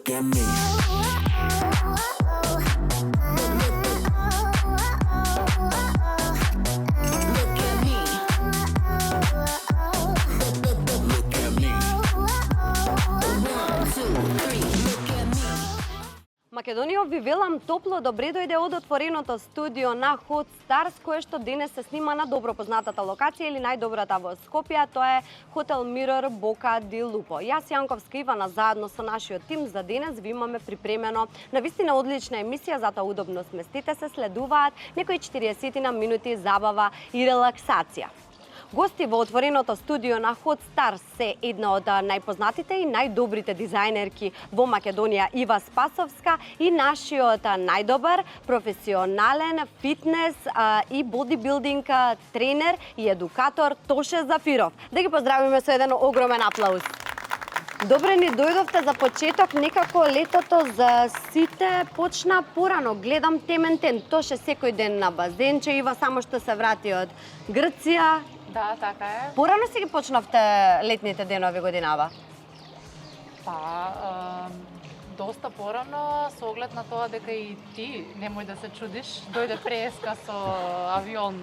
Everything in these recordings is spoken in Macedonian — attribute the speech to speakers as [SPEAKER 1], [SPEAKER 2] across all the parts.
[SPEAKER 1] look at me. Look at me. Look at me. 1, 2, 3. Look at me.
[SPEAKER 2] Македонијо, ви велам топло добре дојде од отвореното студио на Hot Stars, кое што денес се снима на добро познатата локација или најдобрата во Скопје, тоа е Хотел Мирор Бока ди Лупо. Јас Јанковска Ивана заедно со нашиот тим за денес ви имаме припремено навистина одлична емисија, затоа удобно сместите се, следуваат некои 40 минути забава и релаксација. Гости во отвореното студио на Hot Stars се една од најпознатите и најдобрите дизајнерки во Македонија Ива Спасовска и нашиот најдобар професионален фитнес и бодибилдинг тренер и едукатор Тоше Зафиров. Да ги поздравиме со еден огромен аплауз. Добре ни дојдовте за почеток, некако летото за сите почна порано. Гледам тементен, Тоше секој ден на базенче, Ива само што се врати од Грција.
[SPEAKER 3] Да, така е.
[SPEAKER 2] Порано си ги почнавте летните денови годинава?
[SPEAKER 3] Па, доста порано, со оглед на тоа дека и ти, немој да се чудиш, дојде преска со авион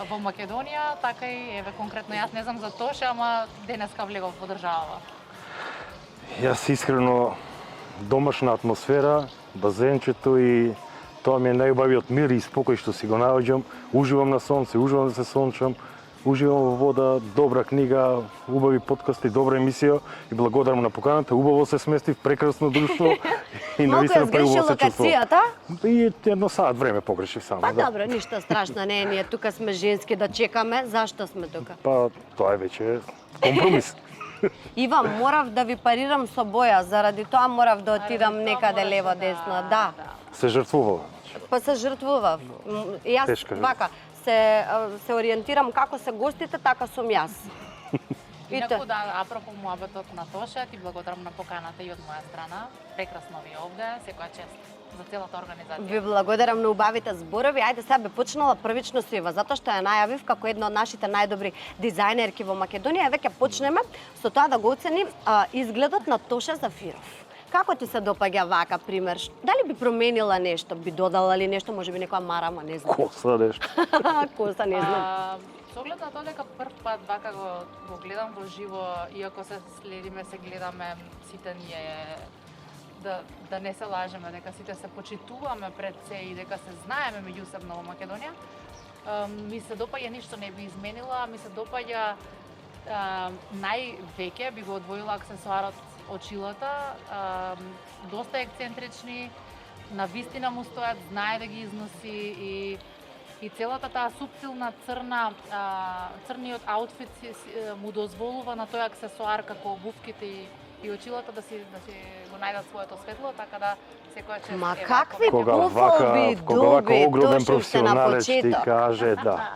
[SPEAKER 3] во Македонија, така и еве конкретно јас не знам за Тоше, ама денеска влегов во држава.
[SPEAKER 4] Јас искрено домашна атмосфера, базенчето и тоа ми е најубавиот мир и спокој што си го наоѓам. Уживам на сонце, уживам да се сончам, уживам во вода, добра книга, убави подкасти, добра емисија и благодарам на поканата. Убаво се сместив, прекрасно друштво и
[SPEAKER 2] Малку ја
[SPEAKER 4] навистина
[SPEAKER 2] сгреши
[SPEAKER 4] преубаво се чувствувам.
[SPEAKER 2] локацијата?
[SPEAKER 4] И едно саат време погрешив само.
[SPEAKER 2] Па
[SPEAKER 4] да.
[SPEAKER 2] добро, ништо страшно не е, ние тука сме женски да чекаме. Зашто сме тука?
[SPEAKER 4] Па тоа е веќе компромис.
[SPEAKER 2] Ива, морав да ви парирам со боја, заради тоа морав да отидам
[SPEAKER 3] Заради тоа
[SPEAKER 2] некаде
[SPEAKER 3] мораш
[SPEAKER 2] лево
[SPEAKER 3] да-
[SPEAKER 2] десно. Да.
[SPEAKER 4] Се жртвував.
[SPEAKER 2] Па се жртвував. Јас
[SPEAKER 4] Тешка жртва.
[SPEAKER 2] вака се ориентирам како се гостите, така сум јас. И
[SPEAKER 3] Инаку
[SPEAKER 2] тоа.
[SPEAKER 3] да, апропо муабетот на Тоше, ти благодарам на поканата и од моја страна. Прекрасно ви е овде, секоја чест за целата организација.
[SPEAKER 2] Ви благодарам на убавите зборови. Ајде сега би почнала првично со Ива, затоа што ја најавив како една од нашите најдобри дизајнерки во Македонија. Веќе почнеме со тоа да го оценим изгледот на Тоше Зафиров. Како ти се допаѓа вака пример? Дали би променила нешто? Би додала ли нешто? Можеби некоја марама, не знам.
[SPEAKER 4] Коса нешто.
[SPEAKER 2] Коса, не знам.
[SPEAKER 3] Со оглед на тоа дека прв пат вака го гледам во живо, иако се следиме, се гледаме, сите ние да не се лажеме, дека сите се почитуваме пред се и дека се знаеме меѓусебно во Македонија. Ми се допаѓа, ништо не би изменила, ми се допаѓа највеќе би го одвоила аксесуарот очилата, доста ексцентрични, на вистина му стојат, знае да ги износи и целата таа суптилна црниот аутфит му дозволува на тој аксесуар како обувките и очилата да си го најдат своето светло, така да секоја чест.
[SPEAKER 2] Ма какви
[SPEAKER 4] Кога
[SPEAKER 2] пофалби
[SPEAKER 4] вака
[SPEAKER 2] доби,
[SPEAKER 4] огромен
[SPEAKER 2] Тоше уште на
[SPEAKER 4] професионалец ти
[SPEAKER 2] почеток.
[SPEAKER 4] каже да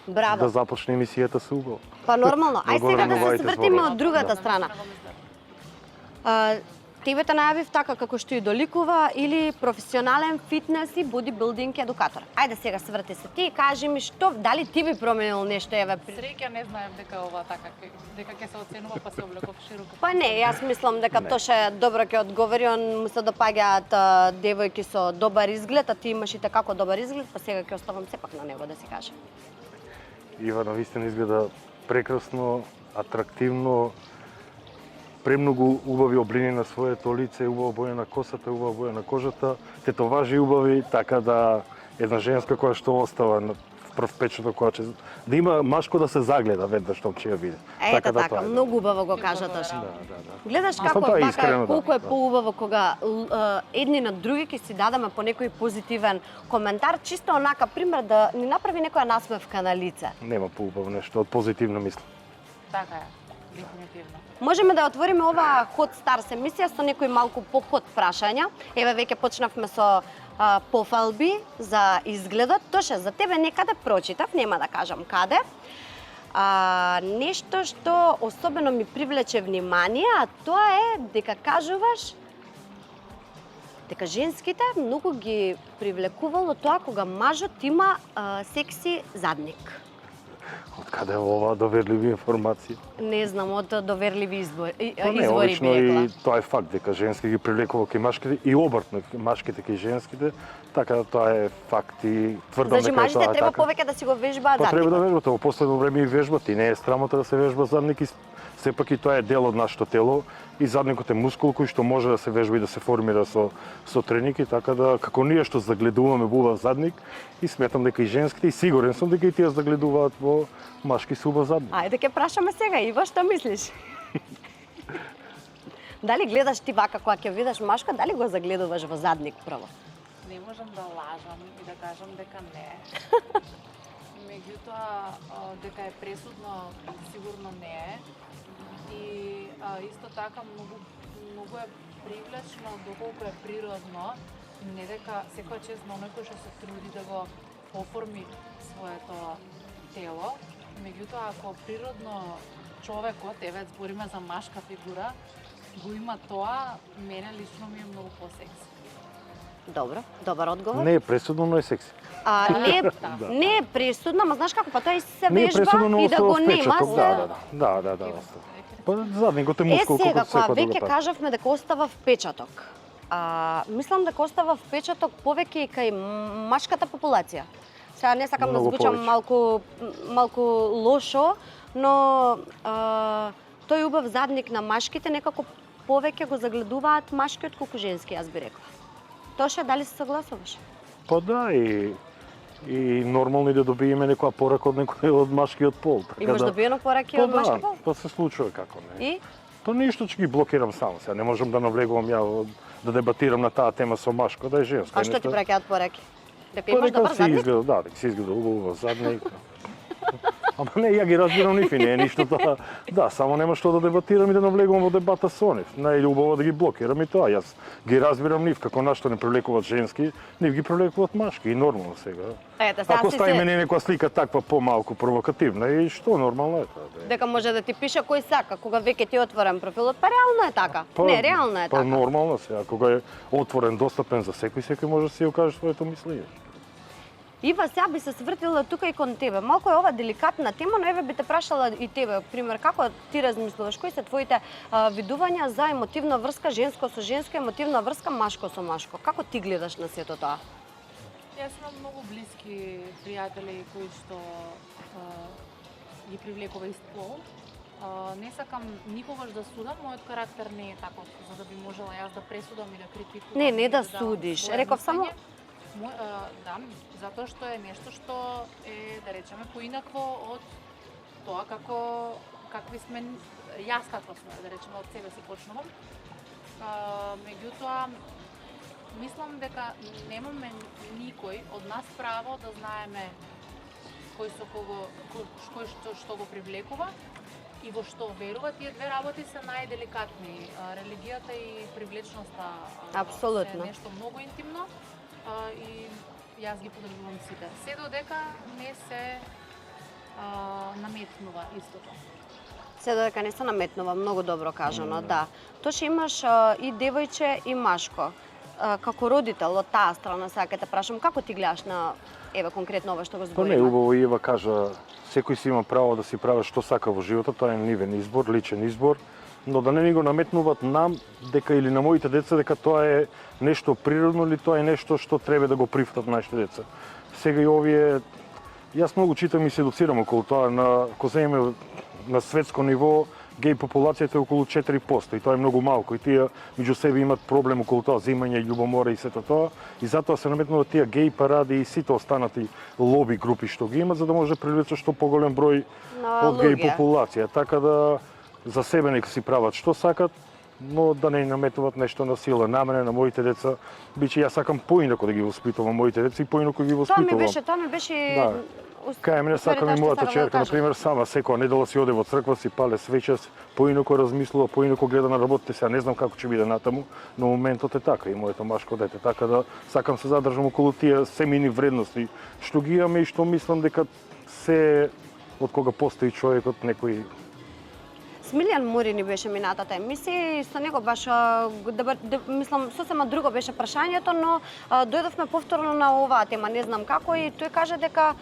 [SPEAKER 2] Браво.
[SPEAKER 4] започне емисијата со убаво.
[SPEAKER 2] Па нормално. Ај сега
[SPEAKER 4] Благодарам
[SPEAKER 2] да се
[SPEAKER 4] оваите
[SPEAKER 2] свртиме
[SPEAKER 4] зборови.
[SPEAKER 2] од другата страна. Тебе те најавив така како што и доликува или професионален фитнес и бодибилдинг едукатор. Ајде сега сврти се ти и кажи ми што, дали ти би променил нешто еве при...
[SPEAKER 3] Среќа не знаев дека ова така дека ќе се оценува, па се облеков широко.
[SPEAKER 2] Па не, јас мислам дека Тоше добро ќе одговори, он му се допаѓаат девојки со добар изглед, а ти имаш и како добар изглед, па сега ќе оставам сепак на него да си каже.
[SPEAKER 4] Ива навистина изгледа прекрасно, атрактивно, премногу убави облини на своето лице, убава боја на косата, убава боја на кожата, тетоважи убави, така да една женска која што остава на прв печаток која ќе да има машко да се загледа веднаш што ќе ја види.
[SPEAKER 2] Ето така,
[SPEAKER 4] тоа е.
[SPEAKER 2] многу убаво го кажа Тоше.
[SPEAKER 4] Да.
[SPEAKER 2] Гледаш
[SPEAKER 4] Мислам,
[SPEAKER 2] како
[SPEAKER 4] тоа е
[SPEAKER 2] вака,
[SPEAKER 4] искрено, да.
[SPEAKER 2] колку е
[SPEAKER 4] Да.
[SPEAKER 2] поубаво кога едни на други ќе си дадеме по некој позитивен коментар, чисто онака пример да ни направи некоја насмевка на лице.
[SPEAKER 4] Нема поубаво нешто од позитивно мислам.
[SPEAKER 3] Така е, дефинитивно.
[SPEAKER 2] Можеме да отвориме оваа Hot Stars емисија со некои малку поход прашања. Еве веќе почнавме со пофалби за изгледот. Тоше, за тебе некаде прочитав, нема да кажам каде. Нешто што особено ми привлече внимание, а тоа е дека кажуваш дека женските многу ги привлекувало тоа кога мажот има секси задник.
[SPEAKER 4] Од каде е ова доверливи информации?
[SPEAKER 2] Не знам, од доверливи извори
[SPEAKER 4] Па не,
[SPEAKER 2] би
[SPEAKER 4] обично
[SPEAKER 2] рекла.
[SPEAKER 4] и тоа е факт дека женски ги привлекува кај машките и обртно машките кај женските, така да тоа е факт и тврдам
[SPEAKER 2] Значи
[SPEAKER 4] дека
[SPEAKER 2] мажите
[SPEAKER 4] тоа е
[SPEAKER 2] треба
[SPEAKER 4] така.
[SPEAKER 2] повеќе да си го вежбаат
[SPEAKER 4] Па треба да
[SPEAKER 2] задникот.
[SPEAKER 4] вежбате, во последно време и вежбате, и не е срамота да се вежба задник, и сепак и тоа е дел од нашето тело и задникот е мускул кој што може да се вежба и да се формира со треники, така да како ние што загледуваме во убав задник и сметам дека и женските и сигурен сум дека и тие загледуваат во машки со убав задник.
[SPEAKER 2] Ајде ќе прашаме сега, Ива, што мислиш? Дали гледаш ти вака кога ќе видиш машка, дали го загледуваш во задник прво?
[SPEAKER 3] Не можам да лажам и да кажам дека не. Меѓутоа, дека е пресудно, сигурно не е. И исто така многу е привлечно доколку е природно, не дека секоја чест на оној кој што се труди да го оформи своето тело. Меѓутоа, ако природно човекот, еве збориме за машка фигура, го има тоа, мене лично ми е многу посекси.
[SPEAKER 2] Добро, добар одговор.
[SPEAKER 4] Не е пресудно, но е секси.
[SPEAKER 2] Не е пресудно, ама знаеш како, па тој се
[SPEAKER 4] Не е
[SPEAKER 2] вежба
[SPEAKER 4] пресудно, но
[SPEAKER 2] и да
[SPEAKER 4] остава
[SPEAKER 2] го нема.
[SPEAKER 4] впечаток. Да. Па задникот е мускул
[SPEAKER 2] сега,
[SPEAKER 4] како
[SPEAKER 2] кога
[SPEAKER 4] секој друга
[SPEAKER 2] веќе
[SPEAKER 4] пат.
[SPEAKER 2] кажавме дека остава впечаток. Мислам дека остава впечаток повеќе и кај машката популација. Сега не сакам
[SPEAKER 4] Многу
[SPEAKER 2] да звучам малку лошо, но тој убав задник на машките некако повеќе го загледуваат машки отколку женски, јас би рекла. Тоше, дали се согласуваш?
[SPEAKER 4] Па да, и нормално и да добиеме некоја порака од некој од машкиот пол. Така
[SPEAKER 2] Имаш
[SPEAKER 4] да,
[SPEAKER 2] добиено пораки
[SPEAKER 4] па
[SPEAKER 2] од машки пол?
[SPEAKER 4] Па се случува како не.
[SPEAKER 2] И?
[SPEAKER 4] Па ништо ќе ги блокирам само сега, не можам да навлегувам ја да дебатирам на таа тема со машко, да е женска.
[SPEAKER 2] А што ти праќаат пораки? Дека
[SPEAKER 4] Па
[SPEAKER 2] имаш
[SPEAKER 4] дека
[SPEAKER 2] добар
[SPEAKER 4] си
[SPEAKER 2] задник?
[SPEAKER 4] изгледа, да, дека си изгледа убаво задник. Ама не, ја ги разбирам нив и не е ништо тоа. Да, само нема што да дебатирам и да навлегувам во дебата со нив. Најубаво да ги блокирам и тоа. Јас ги разбирам нив како нашто не привлекуваат женски, нив ги привлекуваат машки и нормално сега.
[SPEAKER 2] Ете, сега
[SPEAKER 4] Ако
[SPEAKER 2] си
[SPEAKER 4] ставиме
[SPEAKER 2] се...
[SPEAKER 4] некоја слика таква помалку провокативна и што нормално е тоа. Да.
[SPEAKER 2] Дека може да ти пише кој сака, кога веќе ти е отворен профилот, па реално е така. Не, реално е
[SPEAKER 4] па
[SPEAKER 2] така.
[SPEAKER 4] нормално сега, кога е отворен, достапен за секој може да си ја каже своето мислење.
[SPEAKER 2] Ива, сега би се свртила тука и кон тебе. Малку е ова деликатна тема, но еве би те прашала и тебе, пример, како ти размислуваш, кои се твоите видувања за емотивна врска женско со женско, емотивна врска машко со машко? Како ти гледаш на сето тоа?
[SPEAKER 3] Јас имам многу блиски пријатели кои што ги привлекува ист пол. Не сакам никогаш да судам, мојот карактер не е таков, за да би можела јас да пресудам и да критикувам.
[SPEAKER 2] Не
[SPEAKER 3] и
[SPEAKER 2] да
[SPEAKER 3] давам
[SPEAKER 2] судиш.
[SPEAKER 3] свое
[SPEAKER 2] Реков само
[SPEAKER 3] мислење. Да, затоа што е нешто што е, да речеме, поинакво од тоа какви сме, јас каква сме, да речеме, од себе си почнувам. Меѓутоа, мислам дека немаме никој од нас право да знаеме кој што го привлекува и во што верува. Тие две работи се најделикатни. Религијата и привлечноста
[SPEAKER 2] Апсолутно.
[SPEAKER 3] се нешто многу интимно и јас ги подржувам сите. Се додека не се наметнува истото.
[SPEAKER 2] се додека не се наметнува, многу добро кажано, да. Тоше имаш и девојче и машко. Како родител од таа страна, сега ќе те прашам, како ти гледаш на еве конкретно ова што го
[SPEAKER 4] Па не,
[SPEAKER 2] збориме?
[SPEAKER 4] убаво Ева кажа, секој си има право да си прави што сака во животот, тоа е нивен избор, личен избор, но да не ни го наметнуваат нам дека или на моите деца дека тоа е нешто природно или тоа е нешто што треба да го прифатат нашите деца. Сега и овие, јас многу читам и се едуцирам околу тоа, ако земеме на светско ниво, геј популацијата е околу 4% и тоа е многу малку и тие меѓу себе имат проблем околу тоа, земање, љубомора и сето тоа и затоа се наметнуваат тие геј паради и сите останати лоби групи што ги имат за да може да привлечат што поголем број од геј
[SPEAKER 2] луѓе.
[SPEAKER 4] популација. Така да за себе нека си прават што сакат, но да не наметнуваат нешто на сила. На мене, на моите деца, биче јас сакам поинако да ги воспитувам моите деца и поинако ги воспитувам.
[SPEAKER 2] Тоа ми беше
[SPEAKER 4] Да. Кај мене сакам и мојата черка, на пример, сама секоја недела си оде во црква, си пале свеча, поинако размислува, поинако гледа на работите. Сега не знам како ќе биде натаму, но моментот е така и моето машко дете, така да сакам се задржам околу тие семени вредности што ги имаме и што мислам дека се од кога постои човекот некој.
[SPEAKER 2] Смилјан Мурини беше минатата емисија и со него баш мислам сосема друго беше прашањето, но дојдовме повторно на оваа тема, не знам како, и тој каже дека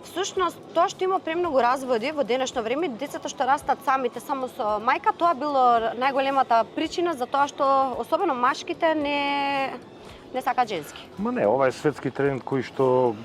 [SPEAKER 2] Всушност, тоа што има премногу разводи во денешно време, децата што растат самите само со мајка, тоа било најголемата причина за тоа што особено машките не сакаат женски.
[SPEAKER 4] Ма не, ова е светски тренд кој што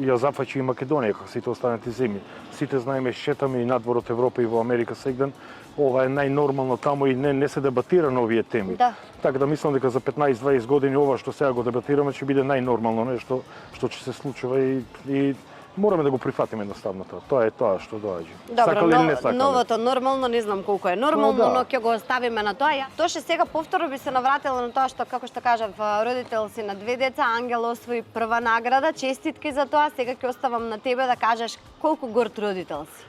[SPEAKER 4] ја зафачи и Македонија, како сите останати земји. Сите знаеме, шетаме и надвор од Европа и во Америка сегден. Ова е најнормално таму и не се дебатира на овие теми.
[SPEAKER 2] Да.
[SPEAKER 4] Така да мислам дека за 15-20 години ова што сега го дебатираме ќе биде најнормално нешто што ќе се случува и мораме да го прифатиме едноставно тоа. Тоа е тоа што доаѓа.
[SPEAKER 2] Добро,
[SPEAKER 4] Сакале или не сакале.
[SPEAKER 2] новото нормално не знам колку е нормално,
[SPEAKER 4] Да.
[SPEAKER 2] но ќе го оставиме на тоа. Тоше сега повторно би се навратила на тоа што, како што кажав, родител си на 2 деца, Ангел освои прва награда, честитки за тоа. Сега ќе оставам на тебе да кажеш колку горд родител си.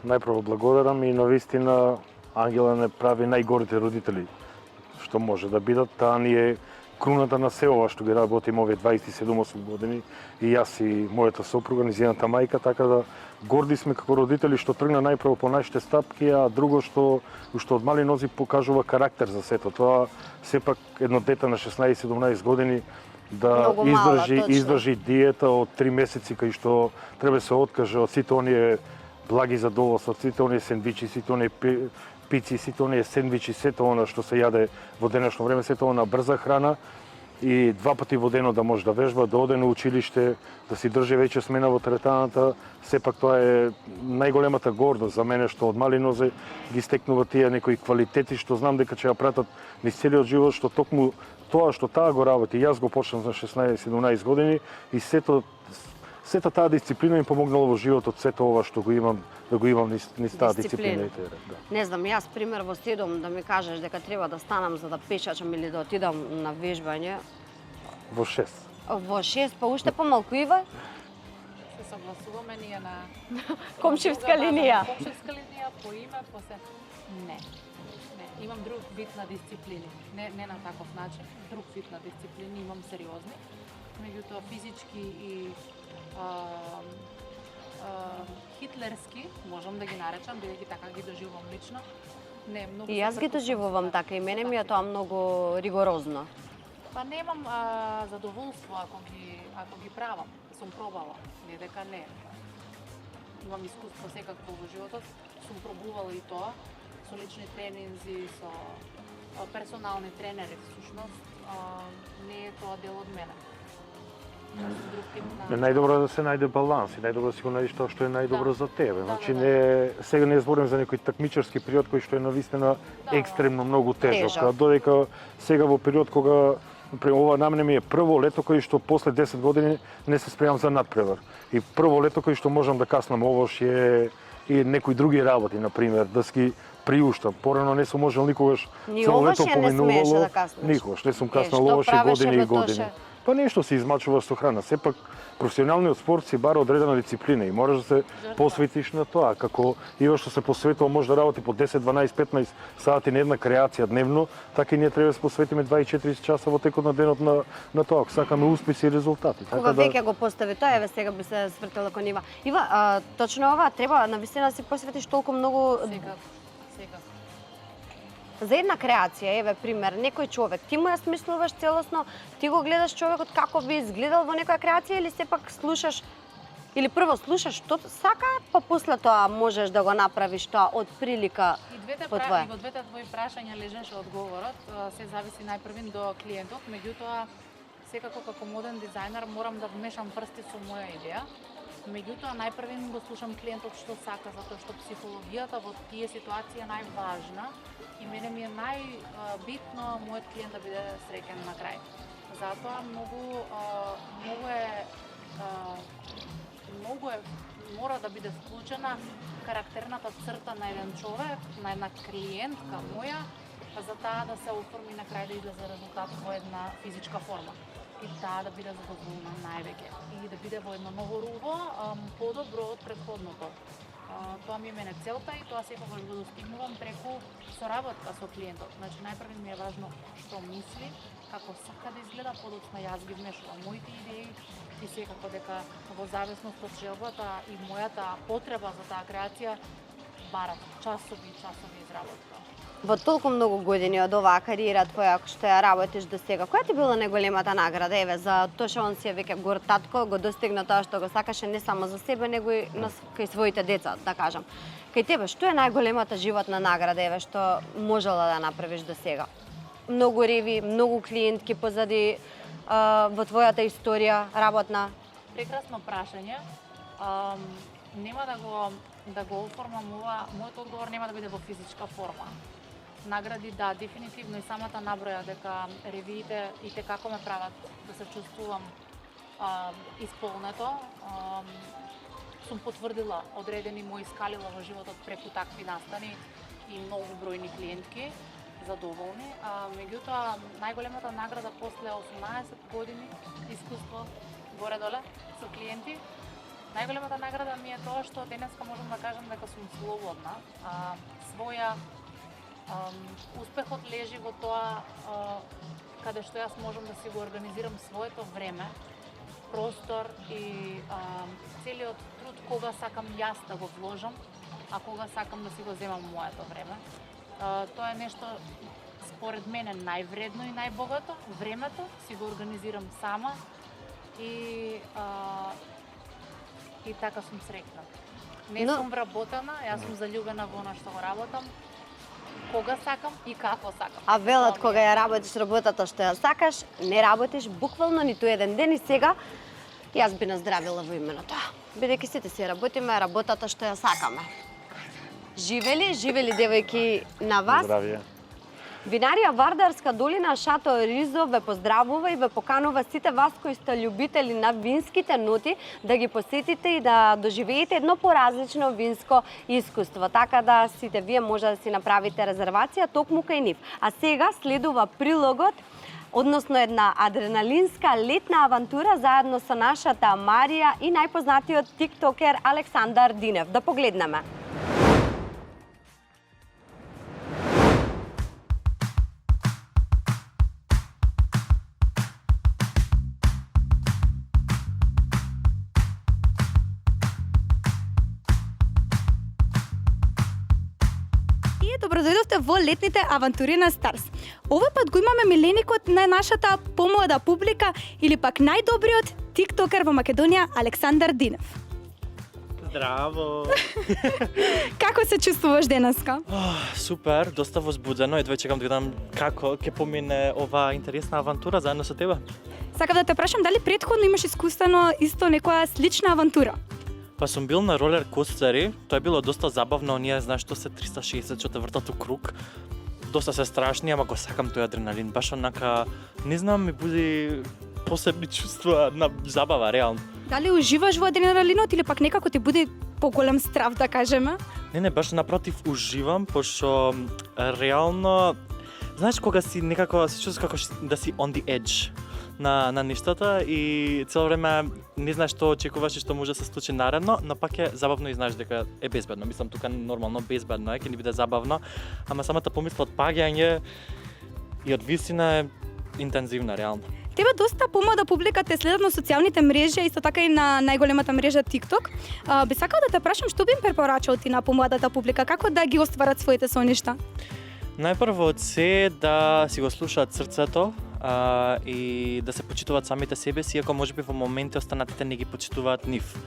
[SPEAKER 4] Најпрво благодарам и навистина Ангела не прави најгорите родители што може да бидат. Таа ни е круната на се ова што ги работим овие 27-8 години и јас и мојата сопруга, низината мајка, така да горди сме како родители што тргна најпрво по нашите стапки, а друго што од мали нози покажува карактер за сето. Тоа сепак едно дете на 16-17 години да
[SPEAKER 2] Многу мала, точно.
[SPEAKER 4] издржи диета од 3 месеци кај што треба се откаже од сите оние благи задоволства, сите оние сендвичи, сите оние пици, сите оние сендвичи, сето она што се јаде во денешно време, сето она брза храна и 2 пати во денот да може да вежба, да оде на училиште, да си држи веќе смена во теретаната. Сепак тоа е најголемата гордост за мене што од мали нозе ги стекнува тие некои квалитети што знам дека ќе ја пратат низ целиот живот, што токму тоа што таа го работи. Јас го почнав за 16-17 години и сета таа дисциплина ми помогнала во животот, сето ова што го имам, да го имам низ таа дисциплина. Да.
[SPEAKER 2] Не знам, јас пример во 7 да ми кажеш дека треба да станам за да пешачам или да отидам на вежбање.
[SPEAKER 4] Во 6.
[SPEAKER 2] Во 6, па уште помалку Ива?
[SPEAKER 3] Се согласуваме ние на
[SPEAKER 2] Комшевска линија.
[SPEAKER 3] Комшевска линија по име, по се не. Имам друг вид на дисциплини. Не на таков начин, друг вид на дисциплини имам сериозни. Меѓутоа физички и хитлерски, можам да ги наречам, бидејќи така ги доживувам лично. Не, многу.
[SPEAKER 2] И јас ги доживувам така, и мене ми е тоа многу ригорозно.
[SPEAKER 3] Па немам задоволство ако ги правам. Сум пробала, не дека не. Имам искуство секако во животот, сум пробувала и тоа со лични тренинзи, со персонални тренери всушност. Не е тоа дел од мене.
[SPEAKER 4] Најдобро е да се најде баланс и најдобро да си го најдеш тоа што е најдобро за тебе. Значи
[SPEAKER 3] да.
[SPEAKER 4] Сега не зборим за некој такмичарски период кој што е навистина екстремно многу тежок.
[SPEAKER 2] Тежок.
[SPEAKER 4] Додека сега во период кога ова на мене ми е прво лето кој што после 10 години не се спремам за надпревар. И прво лето кој што можам да каснам овош е и некои други работи, на пример, да ски приуштам. Порано не сум можел никогаш
[SPEAKER 2] Ни
[SPEAKER 4] цело
[SPEAKER 2] овош
[SPEAKER 4] лето
[SPEAKER 2] ја не смееше
[SPEAKER 4] поминувало.
[SPEAKER 2] да каснеш?
[SPEAKER 4] Никогаш не сум
[SPEAKER 2] Што
[SPEAKER 4] каснал овош
[SPEAKER 2] правеше
[SPEAKER 4] години и
[SPEAKER 2] во
[SPEAKER 4] години.
[SPEAKER 2] Тоше?
[SPEAKER 4] Па нешто се измачува со храна. Сепак професионалниот спорт си бара одредена дисциплина и можеш да се посветиш на тоа. Како и што се посветува може да работи по 10, 12, 15 сати на една креација дневно, така и ние треба да се посветиме 24 часа во текот на денот на тоа, ако сакаме успеси и резултати.
[SPEAKER 2] Кога
[SPEAKER 4] Така
[SPEAKER 2] веќе го постави тоа, еве сега би се свртела кон Ива. Ива, точно ова треба навистина да се посветиш толку многу
[SPEAKER 3] Секако.
[SPEAKER 2] за една креација, еве пример, некој човек, ти му ја смислуваш целосно, ти го гледаш човекот како би изгледал во некоја креација или сепак слушаш или прво слушаш што сака, па после тоа можеш да го направиш тоа од прилика по твоја.
[SPEAKER 3] И во двете твои прашања лежеше одговорот, се зависи најпрвин до клиентот, меѓутоа секако како моден дизајнер морам да вмешам прсти со моја идеја. Меѓутоа, најпрвин го слушам клиентот што сака, затоа што психологијата во тие ситуации е најважна и мене ми е најбитно мојот клиент да биде среќен на крај. Затоа мора да биде вклучена карактерната црта на еден човек, на една клиентка моја, за таа да се оформи на крај да излезе резултат во една физичка форма. И таа да биде задоволна највеќе и да биде во едно ново руво подобро од претходното. Тоа ми е мене целта и тоа секогаш го достигнувам преку соработка со клиентот. Значи најпрво ми е важно што мисли, како сака да изгледа, подоцна јас ги вмешувам моите идеи и секако дека во зависност од желбата и мојата потреба за таа креација барат часови и часови изработка.
[SPEAKER 2] Во толку многу години од оваа кариера твоја што ја работиш до сега, која ти била најголемата награда? Еве, за тоа што он си е веќе гор татко, го достигна тоа што го сакаше не само за себе, него и кај своите деца, да кажам. Кај тебе, што е најголемата животна награда, еве, што можела да направиш до сега? Многу реви, многу клиентки позади во твојата историја работна.
[SPEAKER 3] Прекрасно прашање. Нема да го оформам ова, мојот одговор нема да биде во физичка форма. Награди, да, дефинитивно и самата наброја дека ревиите и те како ме прават да се чувствувам исполнето. Сум потврдила одредени мои скалила во животот преку такви настани и многу бројни клиентки задоволни. Меѓутоа, најголемата награда после 18 години искуство горе-доле со клиенти, најголемата награда ми е тоа што денеска можам да кажам дека сум слободна. Своја успехот лежи во тоа каде што јас можам да си го организирам своето време, простор и целиот труд кога сакам јас да го вложам, а кога сакам да си го земам моето време. Тоа е нешто според мене највредно и најбогато. Времето си го организирам сама и така сум среќна. Не сум вработена, јас сум заљубена во она што го работам, кога сакам и како сакам.
[SPEAKER 2] А велат кога ја работиш работата што ја сакаш, не работиш буквално ниту еден ден и сега јас би наздравила во имено тоа. Бидејќи сите си работиме работата што ја сакаме. Живели девојки на вас.
[SPEAKER 4] Здравје.
[SPEAKER 2] Винарија Вардарска долина Шато Ризо ве поздравува и ве поканува сите вас кои сте љубители на винските ноти да ги посетите и да доживеете едно поразлично винско искуство. Така да сите вие може да си направите резервација токму кај нив. А сега следува прилогот, односно една адреналинска летна авантура заедно со нашата Марија и најпознатиот тиктокер Александар Динев. Да погледнеме.
[SPEAKER 5] Добродојдовте во летните авантури на Старс. Овој пат го имаме миленикот на нашата помлада публика или пак најдобриот тиктокер во Македонија Александар Динев.
[SPEAKER 6] Здраво!
[SPEAKER 5] Како се чувствуваш денеска?
[SPEAKER 6] Супер, доста возбудено. Едва чекам да видам како ќе помине оваа интересна авантура заедно со тебе.
[SPEAKER 5] Сакав да те прашам дали претходно имаш искуствено исто некоја слична авантура?
[SPEAKER 6] Па сум бил на ролер костери, тоа е било доста забавно, ние знаеш што се 364-тото круг. Доста се страшни, ама го сакам тој адреналин. Баш онака, не знам, ми буди посебни чувства на забава, реално.
[SPEAKER 5] Дали уживаш во адреналинот или пак некако ти буди поголем страв, да кажеме?
[SPEAKER 6] Не, баш напротив уживам, пошто реално, знаеш кога си некако се чувствуваш како да си on the edge на нештата и цело време не знаеш што очекуваш и што може да се случи наредно, но пак е забавно и знаеш дека е безбедно. Мислам тука нормално безбедно е, ќе ни биде забавно, ама самата помисла од паѓање и од висина е интензивна реално.
[SPEAKER 5] Тебе доста помлада публика те следат на социјалните мрежи, исто така и на најголемата мрежа TikTok. Би сакал да те прашам што би им препорачал ти на помладата публика, како да ги остварат своите соништа?
[SPEAKER 6] Најпрво од се да си го слушаат срцето и да се почитуваат самите себе си, иако можеби во моменти останатите не ги почитуваат нив.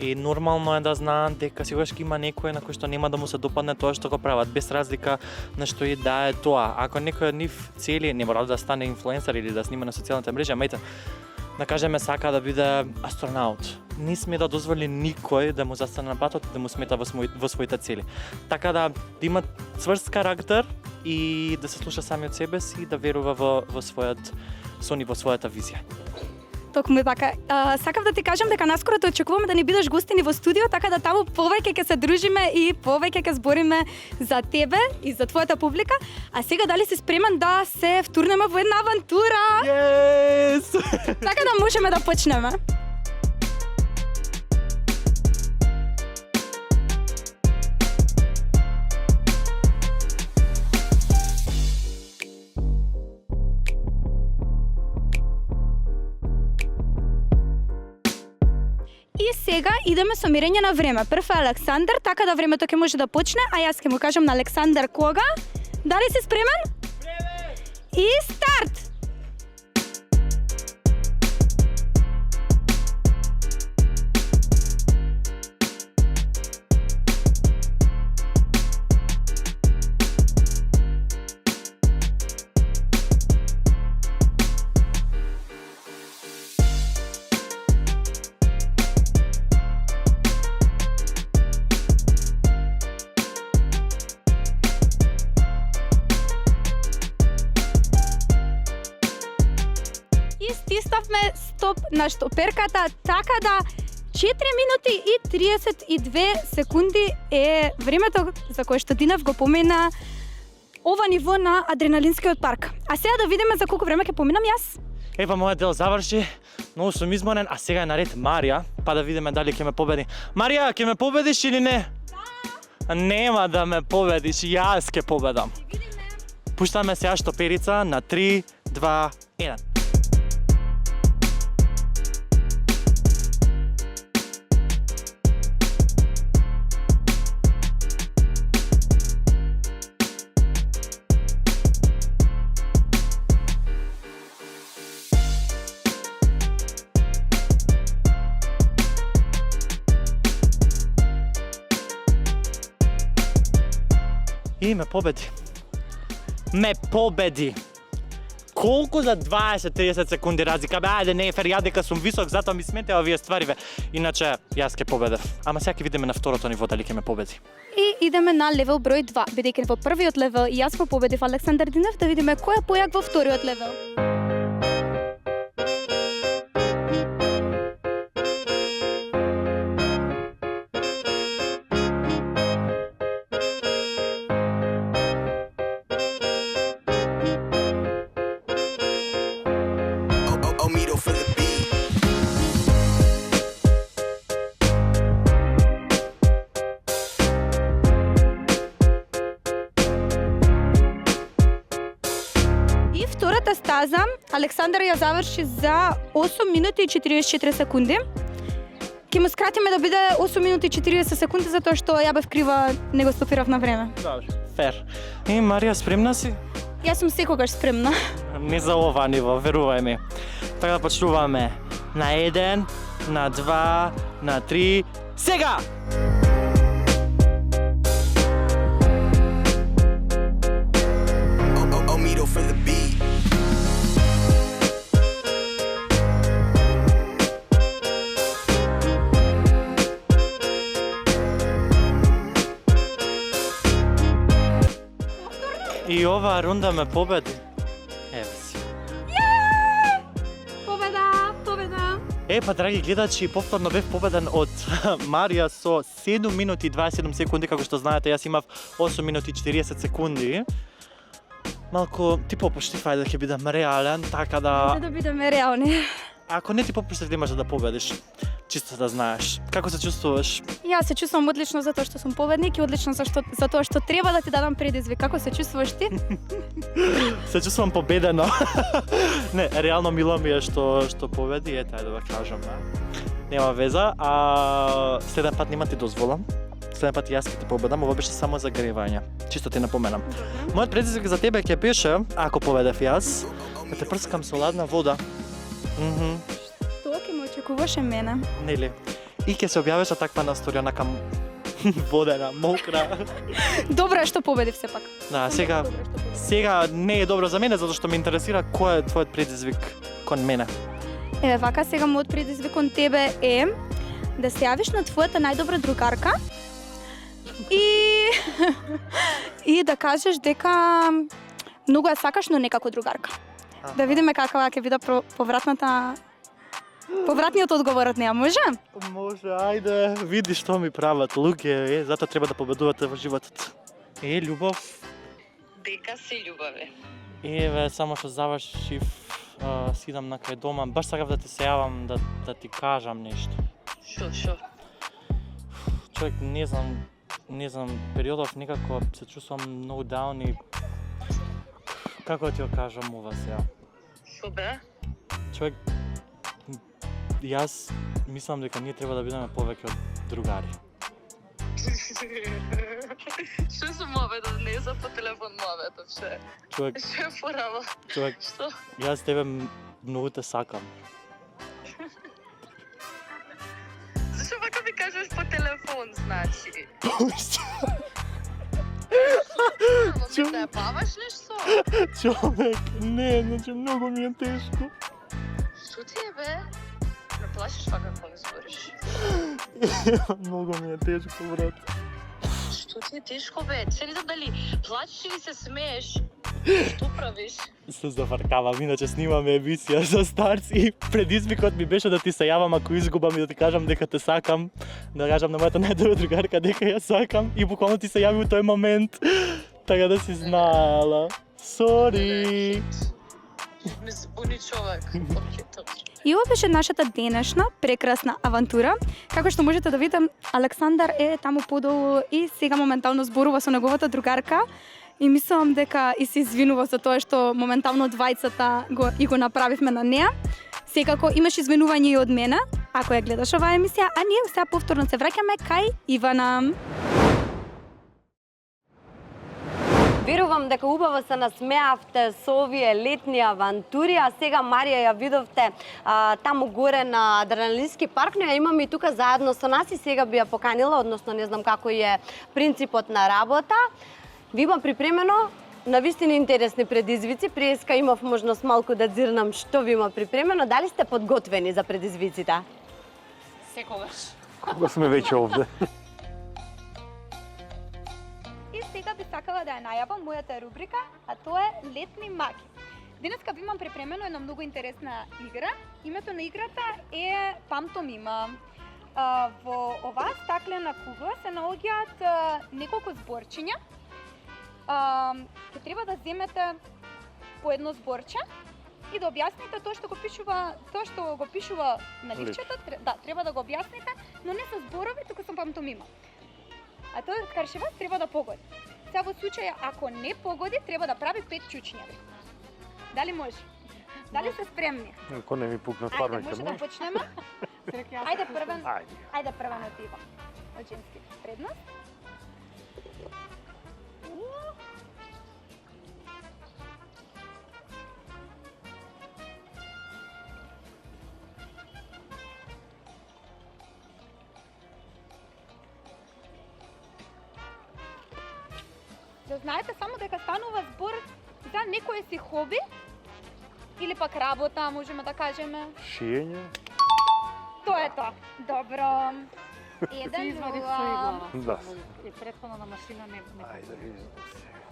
[SPEAKER 6] И нормално е да знаат дека сегаш ќе има некој на кој што нема да му се допадне тоа што го прават, без разлика на што и да е тоа. Ако некој од нив цели, не мора да стане инфлуенсер или да снима на социјалните мрежи, ама да кажеме сака да биде астронаут. Не сме да дозволи никој да му застане на патот и да му смета во своите цели. Така да има цврст карактер и да се слуша сами од себе си и да верува во својот сон и во својата визија.
[SPEAKER 5] Токму така. Сакав да ти кажам дека наскоро те очекуваме да ни бидеш гостини во студио, така да таму повеќе ќе се дружиме и повеќе ќе збориме за тебе и за твојата публика. А сега дали си спремен да се втурнеме во една авантура?
[SPEAKER 6] Yes!
[SPEAKER 5] Така да можеме да почнеме. И сега идеме со мерење на време. Прв е Александар, така да времето ќе може да почне, а јас ќе му кажам на Александар кога. Дали си спремен? Спремен! И старт! Стиснавме стоп на штоперката, така да 4 минути и 32 секунди е времето за кое што Динев го помина ова ниво на адреналинскиот парк. А сега да видиме за колку време ќе поминам јас.
[SPEAKER 6] Ева, мојот дел заврши, многу сум изморен, а сега е наред Марија, па да видиме дали ќе ме победи. Марија, ќе ме победиш или не? Да. Нема да ме победиш, јас ќе победам. Пуштаме сега штоперица на 3, 2, 1. И ме победи. Ме победи. Колку за 20-30 секунди разлика? Бе, ајде, не е фер, ја дека сум висок, затоа ми смете овие ствари, бе. Иначе, јас ќе победев. Ама сега ќе видиме на второто ниво дали ќе ме победи.
[SPEAKER 5] И идеме на левел број 2, бидејќи во првиот левел јас го победив Александар Динев, да видиме кој е појак во вториот левел. Втората стаза, Александар ја заврши за 8 минути и 44 секунди. Ке му скратиме да биде 8 минути и 40 секунди, затоа што ја бев крива, не го стопирав на време.
[SPEAKER 6] Добре, фер. И Марија, спремна си?
[SPEAKER 5] Јас сум секогаш спремна.
[SPEAKER 6] Не за ова ниво, верувај ми. Така да почнуваме. На 1, на 2, на 3, сега!
[SPEAKER 7] For the beat.
[SPEAKER 6] И оваа рунда ме победи. Еве си.
[SPEAKER 5] Победа!
[SPEAKER 6] Па, драги гледачи, повторно бев победен од Марија со 7 минути и 27 секунди, како што знаете, јас имав 8 минути и 40 секунди. Малку ти попуштив, ајде да ќе бидам реален, така да...
[SPEAKER 5] Да бидеме реални.
[SPEAKER 6] Ако не ти попуштив, не можеш да победиш. Чисто да знаеш. Како се чувствуваш?
[SPEAKER 5] Јас се чувствувам одлично затоа што сум победник и одлично затоа што треба да ти дадам предизвик. Како се чувствуваш ти?
[SPEAKER 6] Се чувствувам победено. Не, реално мило ми е што победи, ете, ајде да кажам. Нема веза, а следен пат нема ти дозволам. Следен пат јас ќе те победам, ова беше само за гревање. Чисто ти напоменам. Мојот предизвик за тебе ќе беше, ако победев јас, да те прскам со ладна вода.
[SPEAKER 5] Што ќе ме очекуваше мене?
[SPEAKER 6] Нели? И ќе се објавиш таква насторија на кам водена, мокра.
[SPEAKER 5] Добро е што победив сепак.
[SPEAKER 6] Да, сега не е добро за мене, затоа што ме интересира кој е твојот предизвик кон мене.
[SPEAKER 5] Еве вака, сега мојот предизвик кон тебе е да се јавиш на твојата најдобра другарка и да кажеш дека многу ја сакаш, но не како другарка. Да видиме каква ќе биде повратниот одговор од неа, може?
[SPEAKER 6] Може, ајде, види што ми прават луѓе, затоа треба да победувате во животот. Љубов.
[SPEAKER 8] Дека се љубове.
[SPEAKER 6] Еве, само што завршив, сидам на крај дома, баш сакав да ти се јавам да ти кажам нешто.
[SPEAKER 8] Шо?
[SPEAKER 6] Човек, не знам, периодов некако се чувствувам многу даун и како ти ја кажам ова сега?
[SPEAKER 8] Шо бе?
[SPEAKER 6] Човек, Јас мислам дека ние треба да бидеме повеќе од другари.
[SPEAKER 8] Што се мовето? Не за по телефон мовето, ше.
[SPEAKER 6] Човек,
[SPEAKER 8] Што е порава?
[SPEAKER 6] човек,
[SPEAKER 8] Што?
[SPEAKER 6] јас тебе многу те сакам.
[SPEAKER 8] Зашто вака ми кажеш по телефон, значи? Ама ми да ја баваш нешто?
[SPEAKER 6] Човек, не, значи многу ми е тешко.
[SPEAKER 8] Што ти е, бе? Не плашиш вака кога збориш.
[SPEAKER 6] Многу ми е тешко, брат.
[SPEAKER 8] Што ти е тешко, бе? Се не знам дали плачеш или се смееш. Што правиш?
[SPEAKER 6] Се зафаркавам, иначе снимаме емисија за старци и предизвикот ми беше да ти се јавам ако изгубам и да ти кажам дека те сакам, да кажам на мојата најдобра другарка дека ја сакам и буквално ти се јави у тој момент, така да си знаела. Сори.
[SPEAKER 8] Ме збуни човек. Окей, добро.
[SPEAKER 5] И ова беше нашата денешна прекрасна авантура. Како што можете да видите, Александар е таму подолу и сега моментално зборува со неговата другарка. И мислам дека и се извинува за тоа што моментално двајцата го направивме на неа. Секако имаш извинување и од мене, ако ја гледаш оваа емисија, а ние сега повторно се враќаме кај Ивана.
[SPEAKER 2] Верувам дека убаво се насмеавте со овие летни авантури, а сега Марија ја видовте таму горе на Адреналински парк, но ја имаме и тука заедно со нас и сега би ја поканила, односно не знам како е принципот на работа. Ви има припремено навистина интересни предизвици. Преска имав можност малку да дзирнам што ви има припремено. Дали сте подготвени за предизвиците?
[SPEAKER 3] Секогаш.
[SPEAKER 4] Кога сме веќе овде?
[SPEAKER 5] И сега би сакала да ја најавам мојата рубрика, а тоа е Летни маги. Денеска ви имам припремено една многу интересна игра. Името на играта е Памтомима. Во оваа стаклена кугла се наоѓаат неколку зборчиња. Ќе треба да земете по едно зборче и да објасните тоа што го пишува на листчето. Да, треба да го објасните, но не со зборови, туку со памтомима. А тоа Каршевас треба да погоди. Сега во случај ако не погоди, треба да прави 5 чучњеви. Дали може? Дали се спремни?
[SPEAKER 4] Ако не ми пукнат
[SPEAKER 5] Ајде,
[SPEAKER 4] пармите,
[SPEAKER 5] може да
[SPEAKER 4] може?
[SPEAKER 5] почнеме? Ајде првен од Ива. Од женски предност. Да знаете само дека станува збор за некое си хоби или пак работа, можеме да кажеме.
[SPEAKER 4] Шиење?
[SPEAKER 5] Тоа е тоа. Добро.
[SPEAKER 3] Се
[SPEAKER 5] Еден,
[SPEAKER 3] извадив
[SPEAKER 5] нула.
[SPEAKER 3] со игла.
[SPEAKER 4] Да.
[SPEAKER 3] И претходно на машина не
[SPEAKER 4] Ајде, видим сега.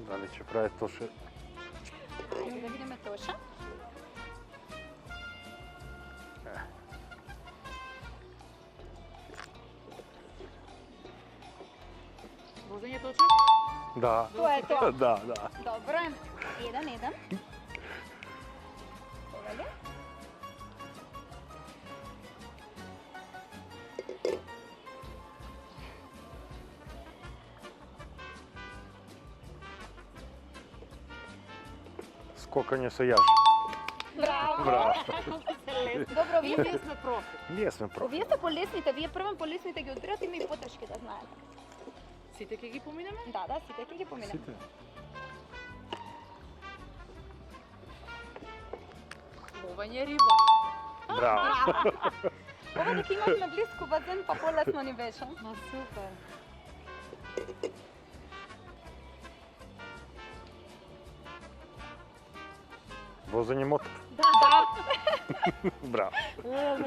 [SPEAKER 4] Дали ќе прави Тоше?
[SPEAKER 5] Ајде да видиме Тоша.
[SPEAKER 3] Возење точно?
[SPEAKER 4] Да.
[SPEAKER 5] Тоа е тоа.
[SPEAKER 4] Да, да.
[SPEAKER 5] Добро. Еден. Повеле.
[SPEAKER 4] Скокање со јаш.
[SPEAKER 5] Браво.
[SPEAKER 4] Браво.
[SPEAKER 5] Добро, вие
[SPEAKER 3] сме профи.
[SPEAKER 4] Ние сме профи.
[SPEAKER 5] Вие сте полесните, вие првен полесните ги одбирате, има и потешки да знаете.
[SPEAKER 3] Сите ќе ги поминеме?
[SPEAKER 5] Да, сите ќе ги поминеме.
[SPEAKER 4] Сите.
[SPEAKER 3] Ловење риба.
[SPEAKER 4] Браво.
[SPEAKER 5] Ова дека имавме близко базен, па полесно ни беше.
[SPEAKER 3] Ma super.
[SPEAKER 4] Возење мотор.
[SPEAKER 5] Да.
[SPEAKER 4] Браво.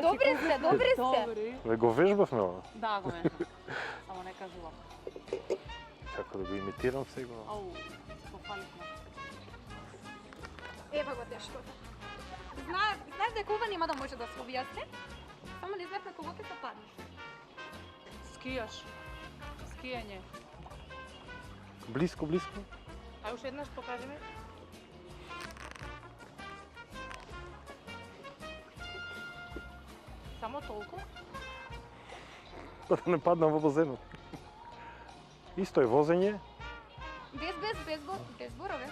[SPEAKER 5] Добри сте.
[SPEAKER 4] Ве го вежбавме ова.
[SPEAKER 3] Да, го вежбам. Само не кажувам.
[SPEAKER 4] Како да го имитирам сега?
[SPEAKER 3] Ау, пофалихме.
[SPEAKER 5] Ева го тешкото. Знаев дека ова нема да може да се објасни. Само не знаев на кого ќе се паднеш.
[SPEAKER 3] Скијаш. Скијање.
[SPEAKER 4] Блиско.
[SPEAKER 3] Ај уште еднаш покажи ми. Само толку?
[SPEAKER 4] Да не паднам во базенот. Исто е возење.
[SPEAKER 5] Без зборови.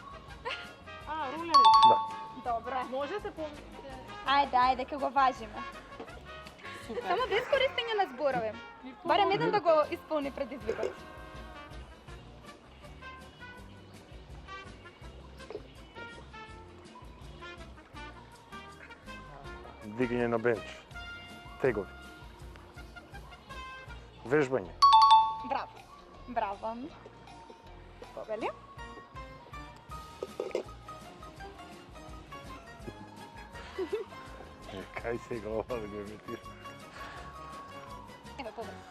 [SPEAKER 3] А, рулери.
[SPEAKER 5] Добро.
[SPEAKER 3] Можете по...
[SPEAKER 5] Ајде, ќе го важиме.
[SPEAKER 3] Супер.
[SPEAKER 5] Само без користење на зборови. Барем еден да го исполни предизвикот.
[SPEAKER 4] Дигање на бенч. Тегови. Вежбање.
[SPEAKER 5] Браво. Повели?
[SPEAKER 4] Кај сега ова да го имитира?
[SPEAKER 5] Еве, повели.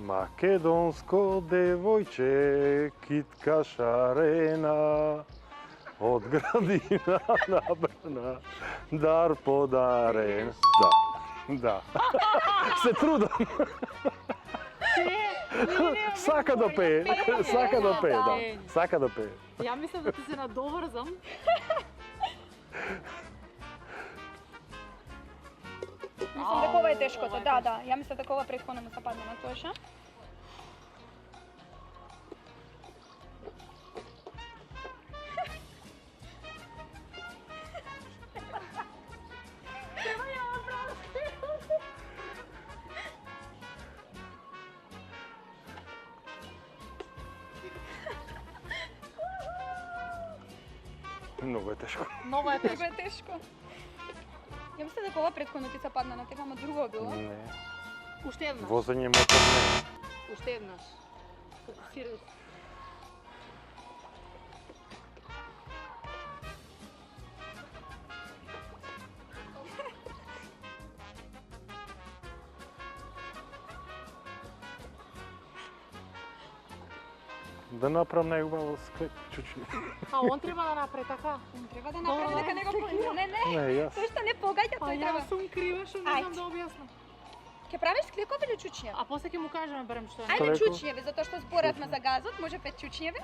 [SPEAKER 4] Македонско девојче, китка шарена, од градина набрана, дар подарен. Да. Се трудам. Сака да пее, да. Сака да пее.
[SPEAKER 3] Ја мислам да ти се надоврзам.
[SPEAKER 5] Мислам дека ова е тешкото, да. Ја мислам дека ова претходно му се падна на Тоша.
[SPEAKER 4] Многу е тешко.
[SPEAKER 3] Много е
[SPEAKER 5] Како
[SPEAKER 3] тешко.
[SPEAKER 5] е тешко. Ја мислам дека ова претходно ти се падна на тега, ама друго било.
[SPEAKER 4] Не.
[SPEAKER 3] Уште еднаш.
[SPEAKER 4] Возење мотор не.
[SPEAKER 3] Уште еднаш. Фокусирај се.
[SPEAKER 4] Да направам најубаво склеп чучни.
[SPEAKER 3] А он треба да направи така?
[SPEAKER 5] Треба да направи дека него не.
[SPEAKER 4] Не, јас.
[SPEAKER 5] Тој што не погаѓа,
[SPEAKER 3] Па
[SPEAKER 5] тој треба.
[SPEAKER 3] јас сум крива што не
[SPEAKER 5] Ајде.
[SPEAKER 3] знам да објаснам.
[SPEAKER 5] Ќе правиш кликови или чучњеви?
[SPEAKER 3] А после ќе му кажеме барем што е.
[SPEAKER 5] Ајде
[SPEAKER 4] Далеко?
[SPEAKER 5] чучњеви, затоа што зборавме за газот, може 5 чучњеви.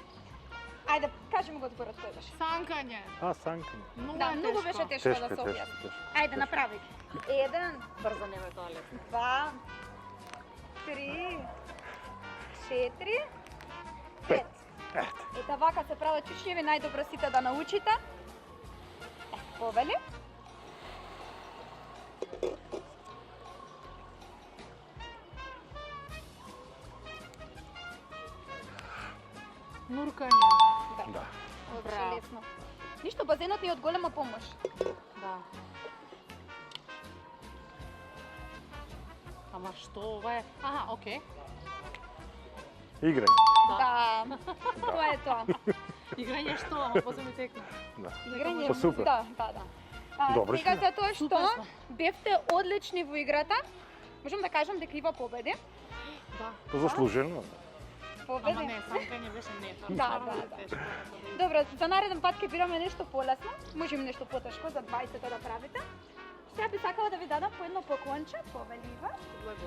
[SPEAKER 5] Ајде, кажи му го зборот кој беше.
[SPEAKER 3] Санкање.
[SPEAKER 4] Санкање.
[SPEAKER 3] Многу
[SPEAKER 5] Да,
[SPEAKER 3] е
[SPEAKER 5] многу беше тешко да се
[SPEAKER 4] Тешко.
[SPEAKER 5] објасни. Ајде, направи. 1,
[SPEAKER 3] Брзо нема тоа лесно.
[SPEAKER 5] 2, 3, 4, 5. Ета вака се прават чучњеви, најдобро сите да научите. Повели.
[SPEAKER 3] Нуркање.
[SPEAKER 4] Да.
[SPEAKER 5] Добро,
[SPEAKER 3] Браво.
[SPEAKER 5] лесно. Ништо, базенот ни е од голема помош.
[SPEAKER 3] Да. Ама што ова е? Аха, окей.
[SPEAKER 4] Играње.
[SPEAKER 5] Да, тоа е тоа.
[SPEAKER 3] Играње што? Ама после ми текна.
[SPEAKER 4] Да.
[SPEAKER 5] Играње.
[SPEAKER 4] Па супер.
[SPEAKER 5] Да.
[SPEAKER 4] Добро
[SPEAKER 5] Сега
[SPEAKER 4] си.
[SPEAKER 5] за тоа што
[SPEAKER 3] Супер сме.
[SPEAKER 5] бевте одлични во играта, можам да кажам дека Ива победи.
[SPEAKER 3] Да.
[SPEAKER 4] Заслужено.
[SPEAKER 3] Ама
[SPEAKER 5] Победи.
[SPEAKER 3] не, санкање беше не. Тоа
[SPEAKER 5] Да,
[SPEAKER 3] стварно
[SPEAKER 5] да,
[SPEAKER 3] е
[SPEAKER 5] да.
[SPEAKER 3] тешко.
[SPEAKER 5] Добро, за нареден пат ќе бираме нешто полесно, може и нешто потешко за 20 да правите. Сега би сакала да ви дадам по едно поклонче, повелива,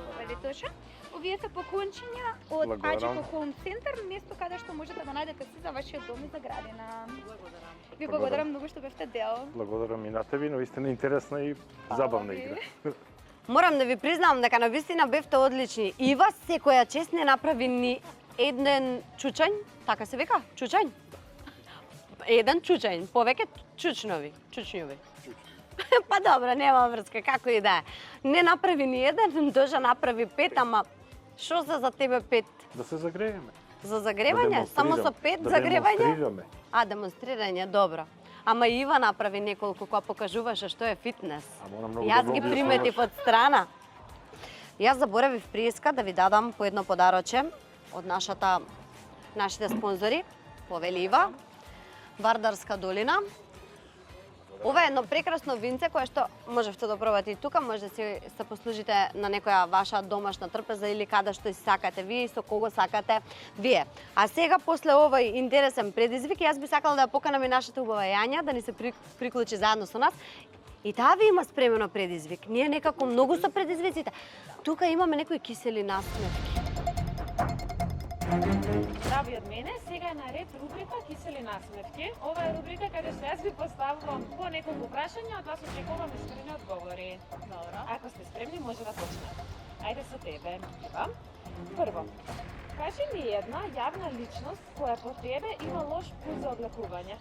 [SPEAKER 5] повели Тоша. Овие се поклончиња од
[SPEAKER 4] Благодарам.
[SPEAKER 5] Аџико Хоум Центар, место каде што можете да најдете си за вашиот дом и за градина.
[SPEAKER 3] Благодарам.
[SPEAKER 5] Ви благодарам многу што бевте дел.
[SPEAKER 4] Благодарам и на тебе, но истина интересна и забавна
[SPEAKER 5] ви.
[SPEAKER 4] игра.
[SPEAKER 2] Морам да ви признам дека навистина бевте одлични. Ива секоја чест не направи ни еден чучањ, така се вика, чучањ. Еден чучањ, повеќе чучњови. Па добро, нема врска, како и да е. Не направи ни еден, Дожа направи 5, ама шо за тебе 5?
[SPEAKER 4] Да се загрееме.
[SPEAKER 2] За загревање? Само со 5
[SPEAKER 4] да
[SPEAKER 2] загревање?
[SPEAKER 4] демонстрираме.
[SPEAKER 2] Демонстрирање, добро. Ама и Ива направи неколку кога покажуваше што е фитнес.
[SPEAKER 4] Ама она многу
[SPEAKER 2] Јас
[SPEAKER 4] добро
[SPEAKER 2] ги
[SPEAKER 4] објаснуваш.
[SPEAKER 2] приметив од страна. Јас заборавив прииска да ви дадам по едно подароче од нашите спонзори, Повелива, Вардарска долина. Ова е едно прекрасно винце кое што можевте да пробате и тука, може да се послужите на некоја ваша домашна трпеза или каде што си сакате вие и со кого сакате вие. А сега после овој интересен предизвик, јас би сакала да ја поканам и нашата убава Јања да ни се приклучи заедно со нас. И таа ви има спремено предизвик. Ние некако многу со предизвиците. Тука имаме некои кисели насметки.
[SPEAKER 7] Здрави од мене, сега е на ред рубрика Кисели насметки. Ова е рубрика каде што јас ви поставувам по неколку прашања, од вас очекувам искрени одговори. Добро. Ако сте спремни, може да почнеме. Ајде со тебе, Ива. Прво, Кажи ми една јавна личност која по тебе има лош вкус за облекување.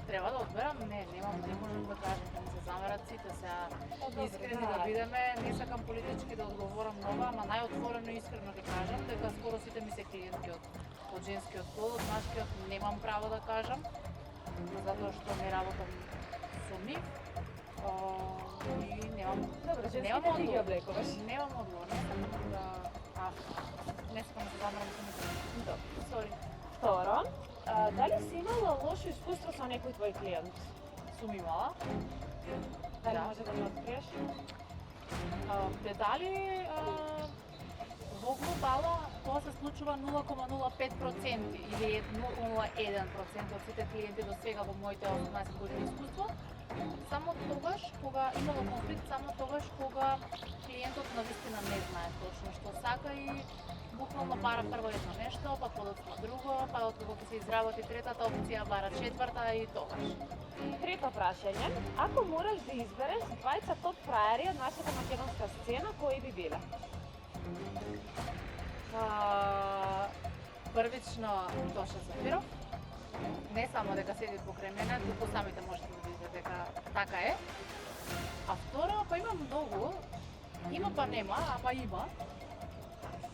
[SPEAKER 3] Треба да одберам? Не можам да кажам, да ми се замерат сите сега. Искрени да бидеме, не сакам политички да одговорам много, ама најотворено и искрено да кажам дека скоро сите ми се клиентки од женскиот пол, од машкиот немам право да кажам, затоа што не работам со нив. И немам...
[SPEAKER 7] Добро, женските ти ги облекуваш.
[SPEAKER 3] Немам одговор, не сакам да... Не сакам да се замерам со нив.
[SPEAKER 7] Добро.
[SPEAKER 3] Сори.
[SPEAKER 7] Второ, дали си имала лошо искуство со некој твој клиент?
[SPEAKER 3] Сум имала.
[SPEAKER 7] Дали
[SPEAKER 3] Да.
[SPEAKER 7] може да ми откриеш?
[SPEAKER 3] Дали во глобала тоа се случува 0,05% или 0,01% од сите клиенти до сега во моите 18 години искуство. Само тогаш кога имало конфликт, само тогаш кога клиентот навистина не знае точно што сака и буквално бара прво едно нешто, па подоцна друго, па откако ќе се изработи третата опција бара четврта и тогаш.
[SPEAKER 7] Трето прашање. Ако мораш да избереш двајца топ фраери од нашата македонска сцена, кои би биле?
[SPEAKER 3] Првично Тоша Зафиров. Не само дека седи покрај мене, туку самите можете да видите дека така е. А второ, па има многу. Има па нема, ама има.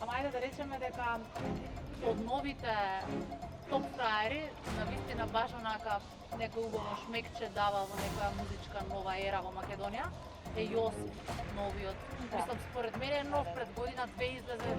[SPEAKER 3] Ама ајде да речеме дека од новите топ фраери, навистина баш онака некој убаво шмекче дава во некоја музичка нова ера во Македонија, е Јосиф, новиот. Мислам, според мене е нов, пред година две излезе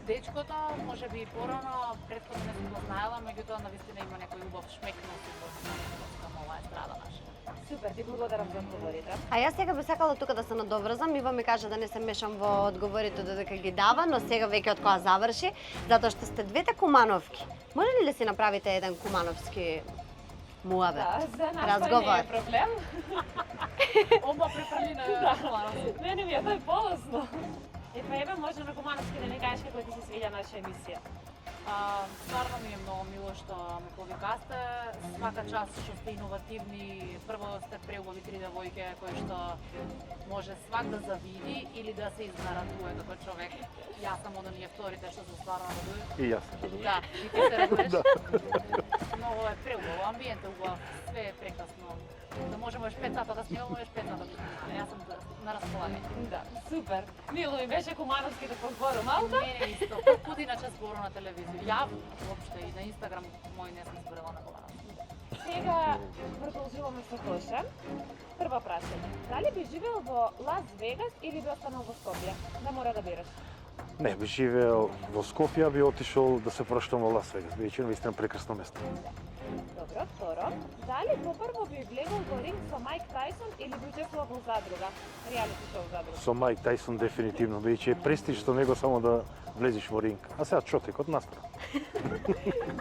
[SPEAKER 3] дечкото, може би и порано, претходно не сум го знаела, меѓутоа навистина има некој убав шмек носи во нова естрада наша.
[SPEAKER 7] Супер, ти благодарам за одговорите.
[SPEAKER 2] А јас сега би сакала тука да се надоврзам. Ива ми кажа да не се мешам во одговорите додека ги дава, но сега веќе од кога заврши, затоа што сте двете кумановки. Може ли да си направите еден кумановски муабет?
[SPEAKER 7] Да, за нас
[SPEAKER 2] Разговор.
[SPEAKER 7] тоа не е проблем.
[SPEAKER 3] Оба префрли на Кумановски.
[SPEAKER 7] Мене ми е тој полосно. Па еве може на Кумановски да ми кажеш како ти се свиѓа наша емисија.
[SPEAKER 3] Стварно ми е многу мило што ме повикасте. Свака час што сте иновативни, прво сте преубави три девојки кои што може свак да завиди или да се изнарадува како човек. Јас сам од оние вторите што се стварно радуju.
[SPEAKER 4] И јас се радувам.
[SPEAKER 3] Да, и ти се радуеш. Многу е преубаво, амбиент е убав, све е прекрасно. Да можеме еш 5 сата да снимаме, еш 5 сата да снимаме. Јас сум на располагање.
[SPEAKER 7] Да, супер. Мило ми беше Кумановски да позбору малку.
[SPEAKER 3] Мене исто, прв пат иначе збору на телевизија. Јавно, воопште и на Инстаграм мој не сум зборила на Кумановски.
[SPEAKER 7] Сега продолжуваме со Тоша. Прво прашање. Дали би живеел во Лас Вегас или би останал во Скопје? Да мора да бираш.
[SPEAKER 4] Не, би живеел во Скопје, би отишол да се проштам во Лас Вегас. Би речено вистина прекрасно место.
[SPEAKER 7] Добро, второ. Дали попрво би влегол во ринг со Майк Тайсон или би учествувал во Задруга? Реалити шоу Задруга.
[SPEAKER 4] Со Майк Тајсон дефинитивно, бидејќи е престиж што него само да влезеш во ринг. А сега чотекот настана.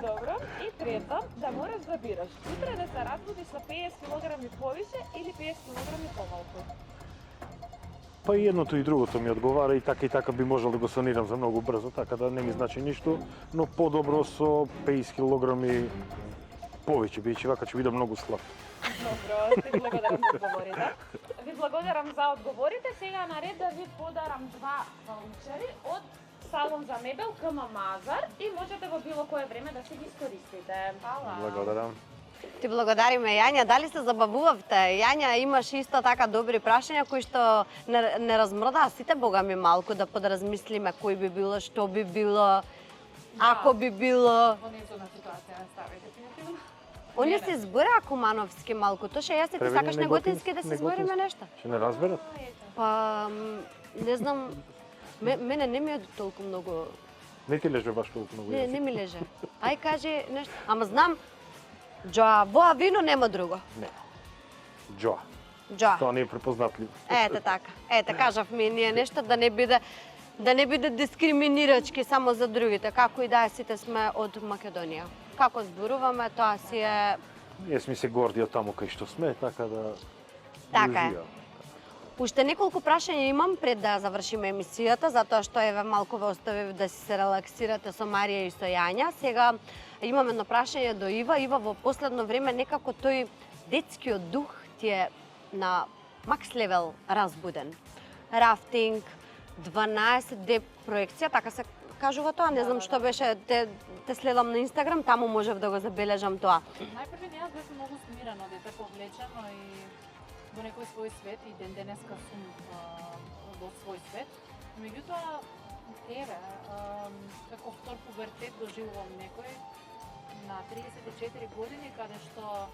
[SPEAKER 7] Добро. И трето, да мораш да бираш. Утре да се разбудиш со 50 кг повише или 50 кг помалку?
[SPEAKER 4] Па и едното и другото ми одговара и така би можел да го санирам за многу брзо, така да не ми значи ништо, но подобро со 50 кг повеќе, бидејќи вака ќе бидам многу слаб.
[SPEAKER 7] Добро, ти благодарам за одговорите. Ви благодарам за одговорите. Сега на ред да ви подарам два ваучери од салон за мебел КМ Мазар и можете во било кое време да си ги искористите. Фала.
[SPEAKER 4] Благодарам.
[SPEAKER 2] Ти благодариме, Јања. Дали се забавувавте? Јања, имаш исто така добри прашања кои што не размрдаа сите богами малку да подразмислиме кој би било, што би било, ако би било.
[SPEAKER 3] Во незгодна ситуација не стави дефинитивно.
[SPEAKER 2] Они се збораа Кумановски малку. Тоше јас и ти
[SPEAKER 4] Треба
[SPEAKER 2] сакаш
[SPEAKER 4] ни
[SPEAKER 2] неготински да се
[SPEAKER 4] неготински.
[SPEAKER 2] збориме нешто?
[SPEAKER 4] Ќе не разберат?
[SPEAKER 2] Па, не знам, мене не ми е толку многу.
[SPEAKER 4] Не ти леже баш толку многу.
[SPEAKER 2] Не ми леже. Ај кажи нешто. Ама знам, Джоа, воа вино нема друго.
[SPEAKER 4] Не. Джоа.
[SPEAKER 2] Джоа.
[SPEAKER 4] Тоа не е препознатливо.
[SPEAKER 2] Ете така. Ете, кажавме и ние нешто да не биде дискриминирачки само за другите, како и да е, сите сме од Македонија. Како зборуваме, тоа си е...
[SPEAKER 4] Ние сме се горди од таму кај што сме, така да...
[SPEAKER 2] Така е.
[SPEAKER 4] уживам.
[SPEAKER 2] Уште неколку прашања имам пред да завршиме емисијата, затоа што еве малку ве оставив да си се релаксирате со Марија и со Јања. Сега имам едно прашање до Ива. Ива, во последно време некако тој детскиот дух ти е на Макс левел разбуден. Рафтинг, 12D проекција, така се кажува тоа, не знам што беше, те следам на Инстаграм, таму можев да го забележам тоа.
[SPEAKER 3] Најпрви не, јас бев многу смирено дете, повлечено и во некој свој свет и ден денеска сум во свој свет. Меѓутоа, еве, како втор пубертет доживувам некој на 34 години, каде што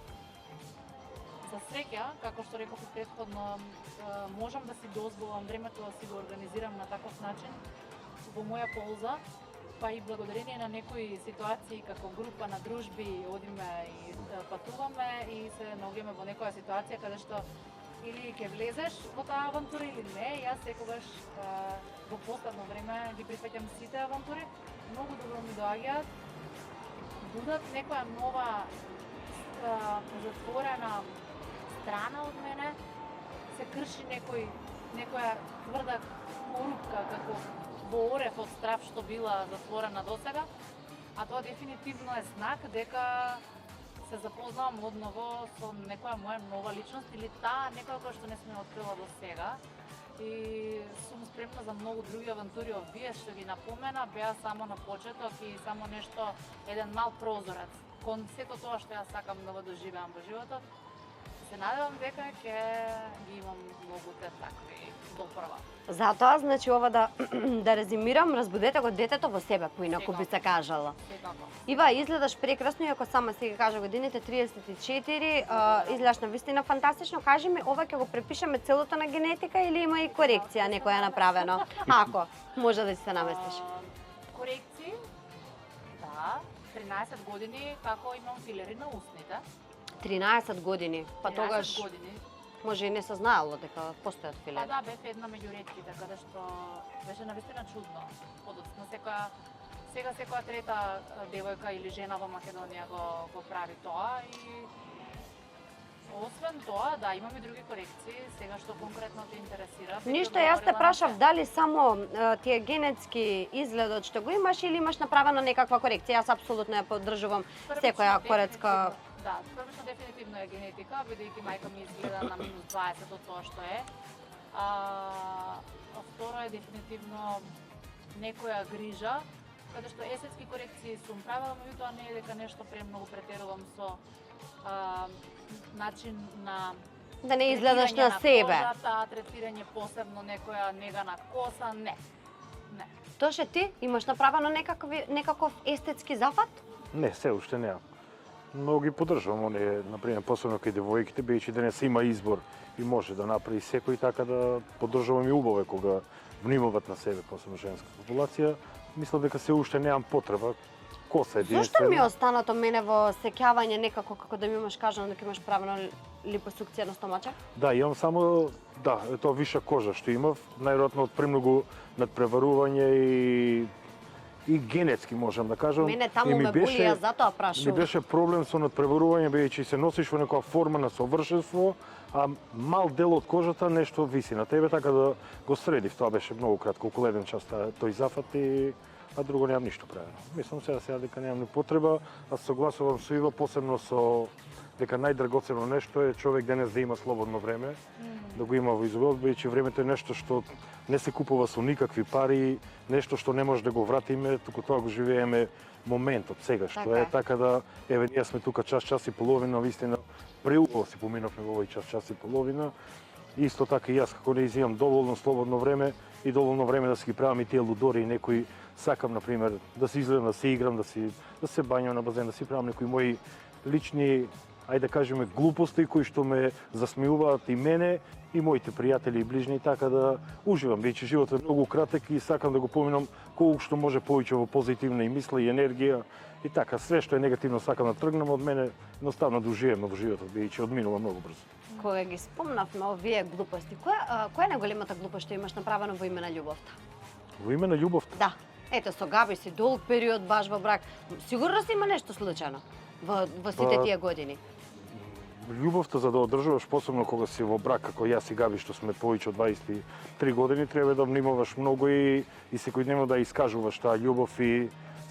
[SPEAKER 3] за среќа, како што реков и претходно, можам да си дозволам времето да си го организирам на таков начин во моја полза, па и благодарение на некои ситуации како група на дружби одиме и патуваме и се наоѓаме во некоја ситуација каде што или ќе влезеш во таа авантура или не. Јас секогаш во последно време ги прифаќам сите авантури, многу добро ми доаѓаат, будат некоја нова затворена страна од мене, се крши некоја тврда корупка како во орев од страв што била затворена досега, а тоа дефинитивно е знак дека се запознавам одново со некоја моја нова личност или таа некоја која што не сме открила до сега. И сум спремна за многу други авантури. Овие што ги напомена беа само на почеток и само нешто, еден мал прозорец кон сето тоа што јас сакам да го доживеам во животот. Се надевам дека ќе ги имам многу те такви допрва.
[SPEAKER 2] Затоа, значи, ова да резимирам, разбудете го детето во себе, поинаку би се кажала.
[SPEAKER 3] Секако.
[SPEAKER 2] Ива, изгледаш прекрасно, иако сама си ги кажа годините 34, изгледаш на вистина фантастично. Кажи ми, ова ќе го препишеме целото на генетика или има и корекција некоја направено? Ако може да си се наместиш.
[SPEAKER 3] Корекции, да, 13 години како имам филери на устните.
[SPEAKER 2] 13 години, па
[SPEAKER 3] 13
[SPEAKER 2] тогаш
[SPEAKER 3] години.
[SPEAKER 2] може и не се знаело дека постојат
[SPEAKER 3] Па
[SPEAKER 2] филери.
[SPEAKER 3] да, бев една меѓу ретките, каде што беше навистина чудно. Подоцна сега секоја трета девојка или жена во Македонија го прави тоа и освен тоа, да, имам и други корекции, сега што конкретно те интересира.
[SPEAKER 2] Ништо, јас те прашав дали само тие генетски изгледот што го имаш или имаш направено некаква корекција. Јас апсолутно ја поддржувам секоја корецка.
[SPEAKER 3] Да, првично дефинитивно е генетика, бидејќи мајка ми изгледа на минус 20 од тоа што е. А второ е дефинитивно некоја грижа, каде што есетски корекции сум правила, меѓутоа не е дека нешто премногу претерувам со начин на
[SPEAKER 2] Да не изгледаш на
[SPEAKER 3] третирање
[SPEAKER 2] себе.
[SPEAKER 3] на кожата, третирање посебно некоја нега на коса, не. Не.
[SPEAKER 2] Тоше ти имаш направено некаков естетски зафат?
[SPEAKER 4] Не, се уште неа. Многу ги поддржувам, оние, например, посебно кај девојките, бидејќи денес има избор и може да направи секој, така да поддржувам и убаве кога внимават на себе, посебно женска популација. Мислам дека се уште немам потреба. Коса единствено.
[SPEAKER 2] Зошто ми е останато мене во сеќавање некако како да ми имаш кажано дека имаш правено липосукција на стомача?
[SPEAKER 4] Да, имам само, да, тоа виша кожа што имав, најверојатно од премногу надпреварување и генетски можам да кажам.
[SPEAKER 2] Мене таму ме боли, јас затоа
[SPEAKER 4] Ми
[SPEAKER 2] прашувам.
[SPEAKER 4] беше проблем со надпреварување, бидејќи се носиш во некоја форма на совршенство, а мал дел од кожата нешто виси на тебе, така да го средив. Тоа беше многу кратко, околу еден час тој зафат а друго немам ништо правено. Мислам сега дека немам ни потреба, а согласувам со Ива, посебно со дека најдрагоцено нешто е човек денес да има слободно време, да го има во изголот, бидејќи времето е нешто што не се купува со никакви пари, нешто што не може да го вратиме, туку тоа го живееме моментот сега, што е така да, еве, ние сме тука час и половина, вистина, преубаво си поминавме во овој час и половина. Исто така и јас, како не изимам доволно слободно време и доволно време да си ги правам и тие лудори и некои сакам, например, да се излезам, да се играм, да се бањам на базен, да си правам некои мои лични, ајде да кажеме, глупости кои што ме засмеуваат и мене и моите пријатели и ближни, така да уживам, бидејќи животот е многу кратек и сакам да го поминам колку што може повеќе во позитивна и мисла и енергија и така, све што е негативно сакам да тргнам од мене, едноставно да уживам во животот, бидејќи одминува многу брзо.
[SPEAKER 2] Кога ги спомнавме овие глупости, која е најголемата глупост што имаш направено во име на љубовта?
[SPEAKER 4] Во име на љубовта?
[SPEAKER 2] Да. Ето, со Габи си долг период баш во брак. Сигурно си има нешто случајно во сите тие години.
[SPEAKER 4] Љубовта за да одржуваш, посебно кога си во брак, како јас и Габи, што сме повеќе од 23 години, треба да внимаваш многу и секојдневно да искажуваш таа љубов и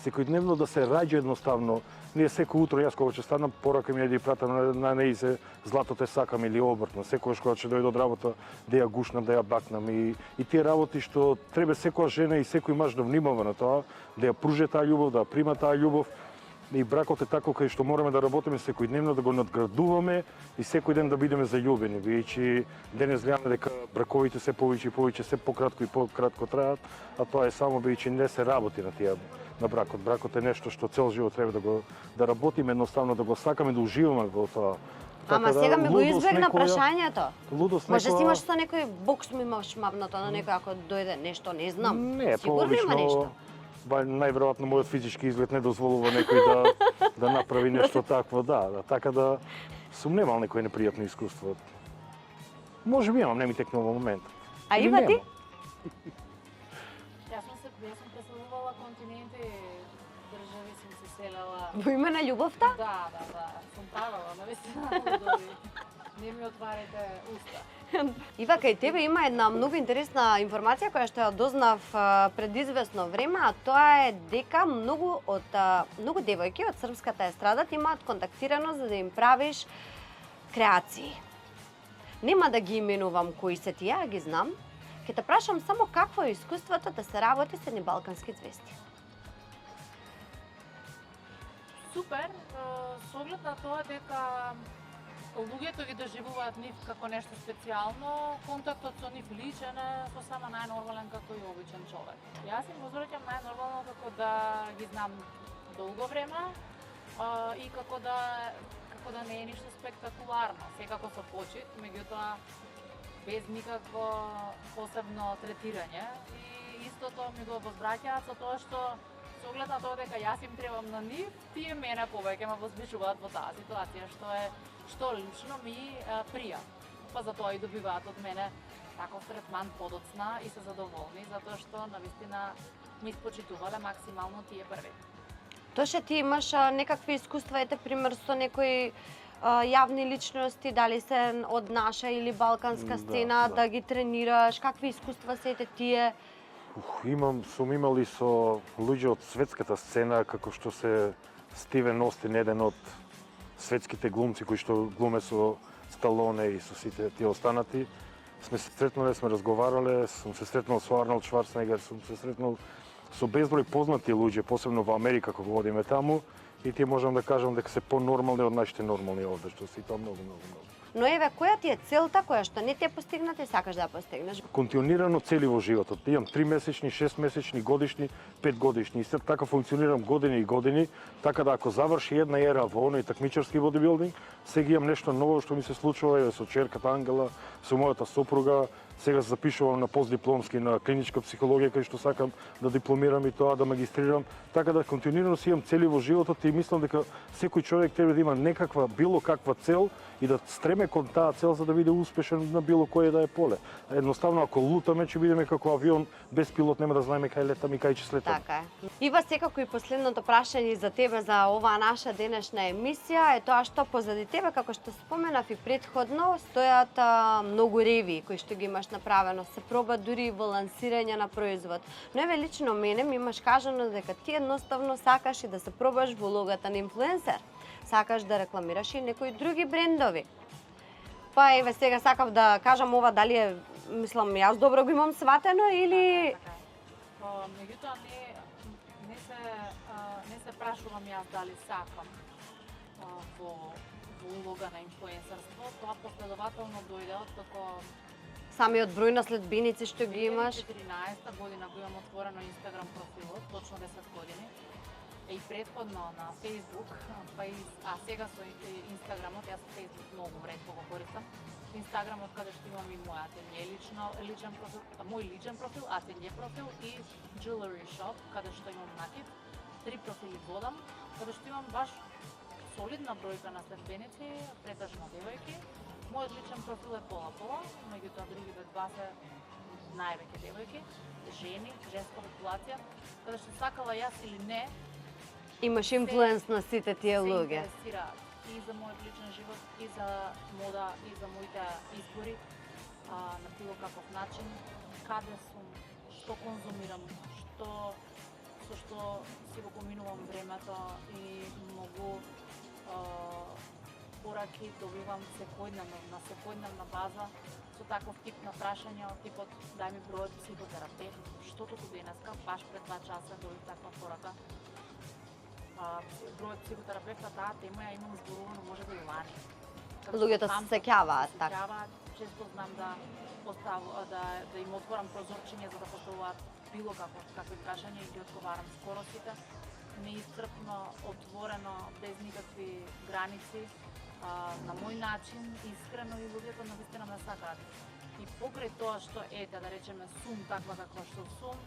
[SPEAKER 4] секојдневно да се раѓа едноставно. Не секој утро јас кога ќе станам поракам ја да ја пратам на неизе златото е сакам или обртно. Секогаш кога ќе дојде од работа да ја гушнам, да ја бакнам и тие работи што треба секоја жена и секој маж да внимава на тоа, да ја пружи таа љубов, да ја прима таа љубов. И бракот е тако кај што мораме да работиме секојдневно, да го надградуваме и секој ден да бидеме заљубени, бидејќи денес гледаме дека браковите се повеќе и повеќе, се пократко и пократко траат, а тоа е само бидејќи не се работи на тие на бракот. Бракот е нешто што цел живот треба да работиме, едноставно да го сакаме, да уживаме во тоа.
[SPEAKER 2] Ама сега ми го избегна прашањето.
[SPEAKER 4] Лудост
[SPEAKER 2] Може си
[SPEAKER 4] некоја...
[SPEAKER 2] имаш со некој бокс ми имаш мавнато на некој ако дојде нешто, не знам.
[SPEAKER 4] Не,
[SPEAKER 2] Сигурно има нешто.
[SPEAKER 4] Најверојатно мојот физички изглед не дозволува некој да направи нешто такво, да. Така да сум немал некој непријатно искуство. Може би имам, не ми текнува момент.
[SPEAKER 2] А
[SPEAKER 4] Или
[SPEAKER 2] Ива ти?
[SPEAKER 4] нема.
[SPEAKER 3] Јас сум преследувала континенти, држави сум се селела.
[SPEAKER 2] Во име на љубовта?
[SPEAKER 3] Да. Сум правила, навистина. Не ми отварите уста.
[SPEAKER 2] Ива, кај тебе има една многу интересна информација која што ја дознав пред известно време, а тоа е дека многу девојки од српската естрада ти имаат контактирано за да им правиш креации. Нема да ги именувам кои се тие, а ги знам. Ќе те прашам само какво е искуството да се работи со едни балкански звезди.
[SPEAKER 3] Супер, со оглед на тоа дека луѓето ги доживуваат нив како нешто специјално, контактот со нив личен е сосема најнормален како и обичен човек. Јас им возвраќам најнормално како да ги знам долго време и како да не е ништо спектакуларно, секако со почит, меѓутоа без никакво посебно третирање. И истото ми го возвраќаат со тоа што со оглед на тоа дека јас им требам на нив, тие мене повеќе ме возбижуваат во таа ситуација што лично ми прија. Па затоа и добиваат од мене таков третман подоцна и се задоволни, затоа што навистина ми испочитувале максимално тие први.
[SPEAKER 2] Тоше ти имаш некакви искуства, ете пример со некои јавни личности, дали се од наша или балканска сцена, да ги тренираш, какви искуства се ете тие?
[SPEAKER 4] Сум имал и со луѓе од светската сцена, како што се Стивен Остин, еден од светските глумци кои што глуме со Сталоне и со сите тие останати. Сме се сретнале, сме разговарале, сум се сретнал со Арнолд Шварценегер, сум се сретнал со безброј познати луѓе, посебно во Америка кога одиме таму, и тие можам да кажам дека се понормални од нашите нормални овде, што се тоа многу.
[SPEAKER 2] Но еве, која ти е целта која што не те постигна, ти сакаш да ја постигнеш?
[SPEAKER 4] Континуирано цели во животот. Имам 3 месечни, 6 месечни, годишни, 5 годишни. И след така функционирам години и години, така да ако заврши една ера во оној такмичарски бодибилдинг, сега имам нешто ново што ми се случува, еве со черката Ангела, со мојата сопруга. Сега се запишувам на постдипломски на клиничка психологија, кај што сакам да дипломирам и тоа, да магистрирам. Така да континуирано си имам цели во животот и мислам дека секој човек треба да има некаква, било каква цел и да стреме кон таа цел за да биде успешен на било кој да е поле. Едноставно, ако лутаме, ќе бидеме како авион без пилот, нема да знаеме кај летаме и кај ќе слетаме.
[SPEAKER 2] Така е. Ива, секако и последното прашање за тебе за оваа наша денешна емисија е тоа што позади тебе, како што споменав и претходно, стојат многу реви кои што ги имаш направено, се проба дури во лансирање на производ. Но еве лично мене ми имаш кажано дека ти едноставно сакаш и да се пробаш во улогата на инфлуенсер. Сакаш да рекламираш и некои други брендови. Па еве сега сакав да кажам ова дали е, мислам, јас добро го имам сватено или
[SPEAKER 3] Меѓутоа не се прашувам јас дали сакам во улога на инфлуенсерство, тоа последователно дојде од како
[SPEAKER 2] самиот број на следбеници што ги имаш?
[SPEAKER 3] 2014 година го имам отворено Инстаграм профилот, точно 10 години. И претходно на Facebook, а сега со Инстаграмот, јас Facebook многу ретко го користам. Инстаграмот каде што имам и мој ателје личен профил, мој личен профил, ателје профил и jewelry shop каде што имам накид. 3 профили водам, каде што имам баш солидна бројка на следбеници, претежно девојки. Мојот личен профил е пола-пола, меѓутоа другите два се највеќе девојки, жени, женска популација, каде што сакала јас или не,
[SPEAKER 2] Имаш инфлуенс на сите тие
[SPEAKER 3] се
[SPEAKER 2] луѓе.
[SPEAKER 3] интересираат и за мојот личен живот, и за мода, и за моите избори, на било каков начин, каде сум, што конзумирам, што со што си го поминувам времето и многу пораки добивам на секојдневна база со таков тип на прашања, типот дај ми бројот психотерапевт, што токму денеска, баш пред 2 часа добив таква порака. Бројот психотерапевта, таа тема ја имам зборувано може да и лани.
[SPEAKER 2] Луѓето се сеќаваат така.
[SPEAKER 3] Често знам да им отворам прозорчиња за да поставуваат било какви прашања и ги одговарам скоро сите. Неисцрпно, отворено, без никакви граници, на мој начин, искрено и луѓето навистина ме сакаат. И покрај тоа што ете, да речеме, сум таква каква што сум,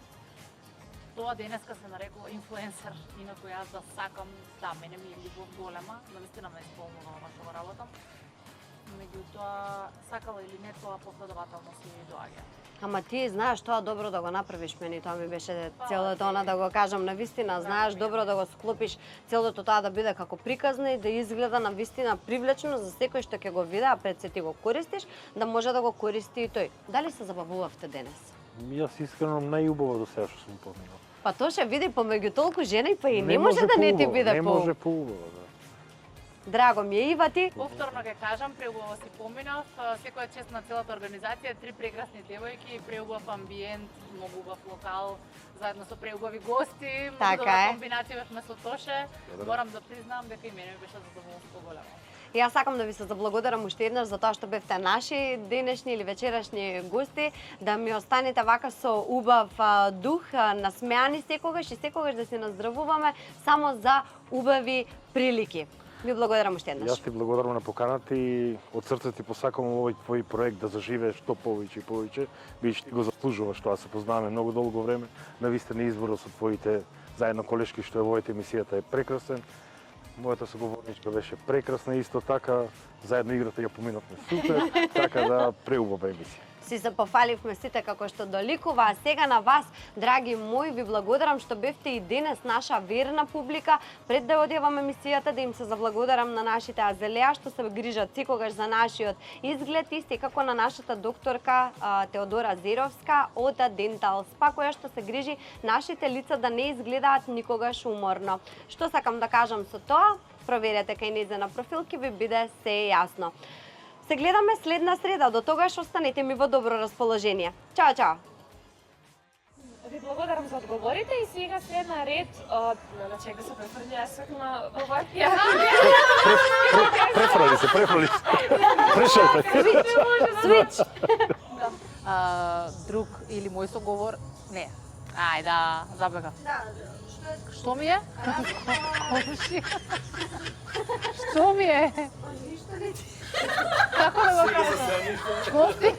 [SPEAKER 3] тоа денеска се нарекува инфлуенсер, инаку јас да сакам, да, мене ми е љубов голема, навистина ме исполнува ова што го работам. Меѓутоа, сакала или не, тоа последователно си доаѓа.
[SPEAKER 2] Ама ти знаеш тоа добро да го направиш, мене тоа ми беше целото она да го кажам, навистина знаеш добро да го склопиш целото тоа да биде како приказно и да изгледа навистина привлечно за секој што ќе го види, а пред се ти го користиш, да може да го користи и тој. Дали се забавувавте денес?
[SPEAKER 4] Јас искрено најубаво до сега што сум поминал.
[SPEAKER 2] Па тоа ше види помеѓу толку жени, па и не може да не ти биде
[SPEAKER 4] Не може поубаво, да.
[SPEAKER 2] Драго ми е, Ива, ти?
[SPEAKER 3] Повторно ќе кажам, преубаво си поминав, секоја чест на целата организација, 3 прекрасни девојки, преубав амбиент, многу убав локал, заедно со преубави гости, многу добра комбинација бевме со Тоше. Морам да признам дека и мене ми беше задоволство големо.
[SPEAKER 2] Јас сакам да ви се заблагодарам уште еднаш за тоа што бевте наши денешни или вечерашни гости, да ми останете вака со убав дух, насмеани секогаш и секогаш да се наздравуваме само за убави прилики. Ви благодарам уште еднаш.
[SPEAKER 4] Јас ти благодарам на поканата и од срце ти посакувам овој твој проект да заживее што повеќе и повеќе. Бидејќи ти го заслужуваш тоа, се познаваме многу долго време. Навистина изборот со твоите заедно колешки што е во овојата емисијата е прекрасен. Мојата соговорничка беше прекрасна исто така. Заедно играта ја поминавме супер, така да преубава емисија.
[SPEAKER 2] Си се пофаливме сите како што доликува, а сега на вас, драги мои, ви благодарам што бевте и денес наша верна публика. Пред да одјавам емисијата, да им се заблагодарам на нашите азелеа што се грижат секогаш за нашиот изглед, исти како на нашата докторка Теодора Зеровска од Dental Spa, која што се грижи нашите лица да не изгледаат никогаш уморно. Што сакам да кажам со тоа? Проверете кај нејзина профил, ќе ви биде се јасно. Се гледаме следна среда, до тогаш останете ми во добро расположение. Чао, чао!
[SPEAKER 7] Ви благодарам за одговорите и сега следна ред на чека се префрли, јас на овакија.
[SPEAKER 4] Префрали се. Прешалте.
[SPEAKER 2] Свич!
[SPEAKER 3] Друг или мој соговор, не. Ај да, забега. Што ми е? Што ми е? Како да го кажам? Гости?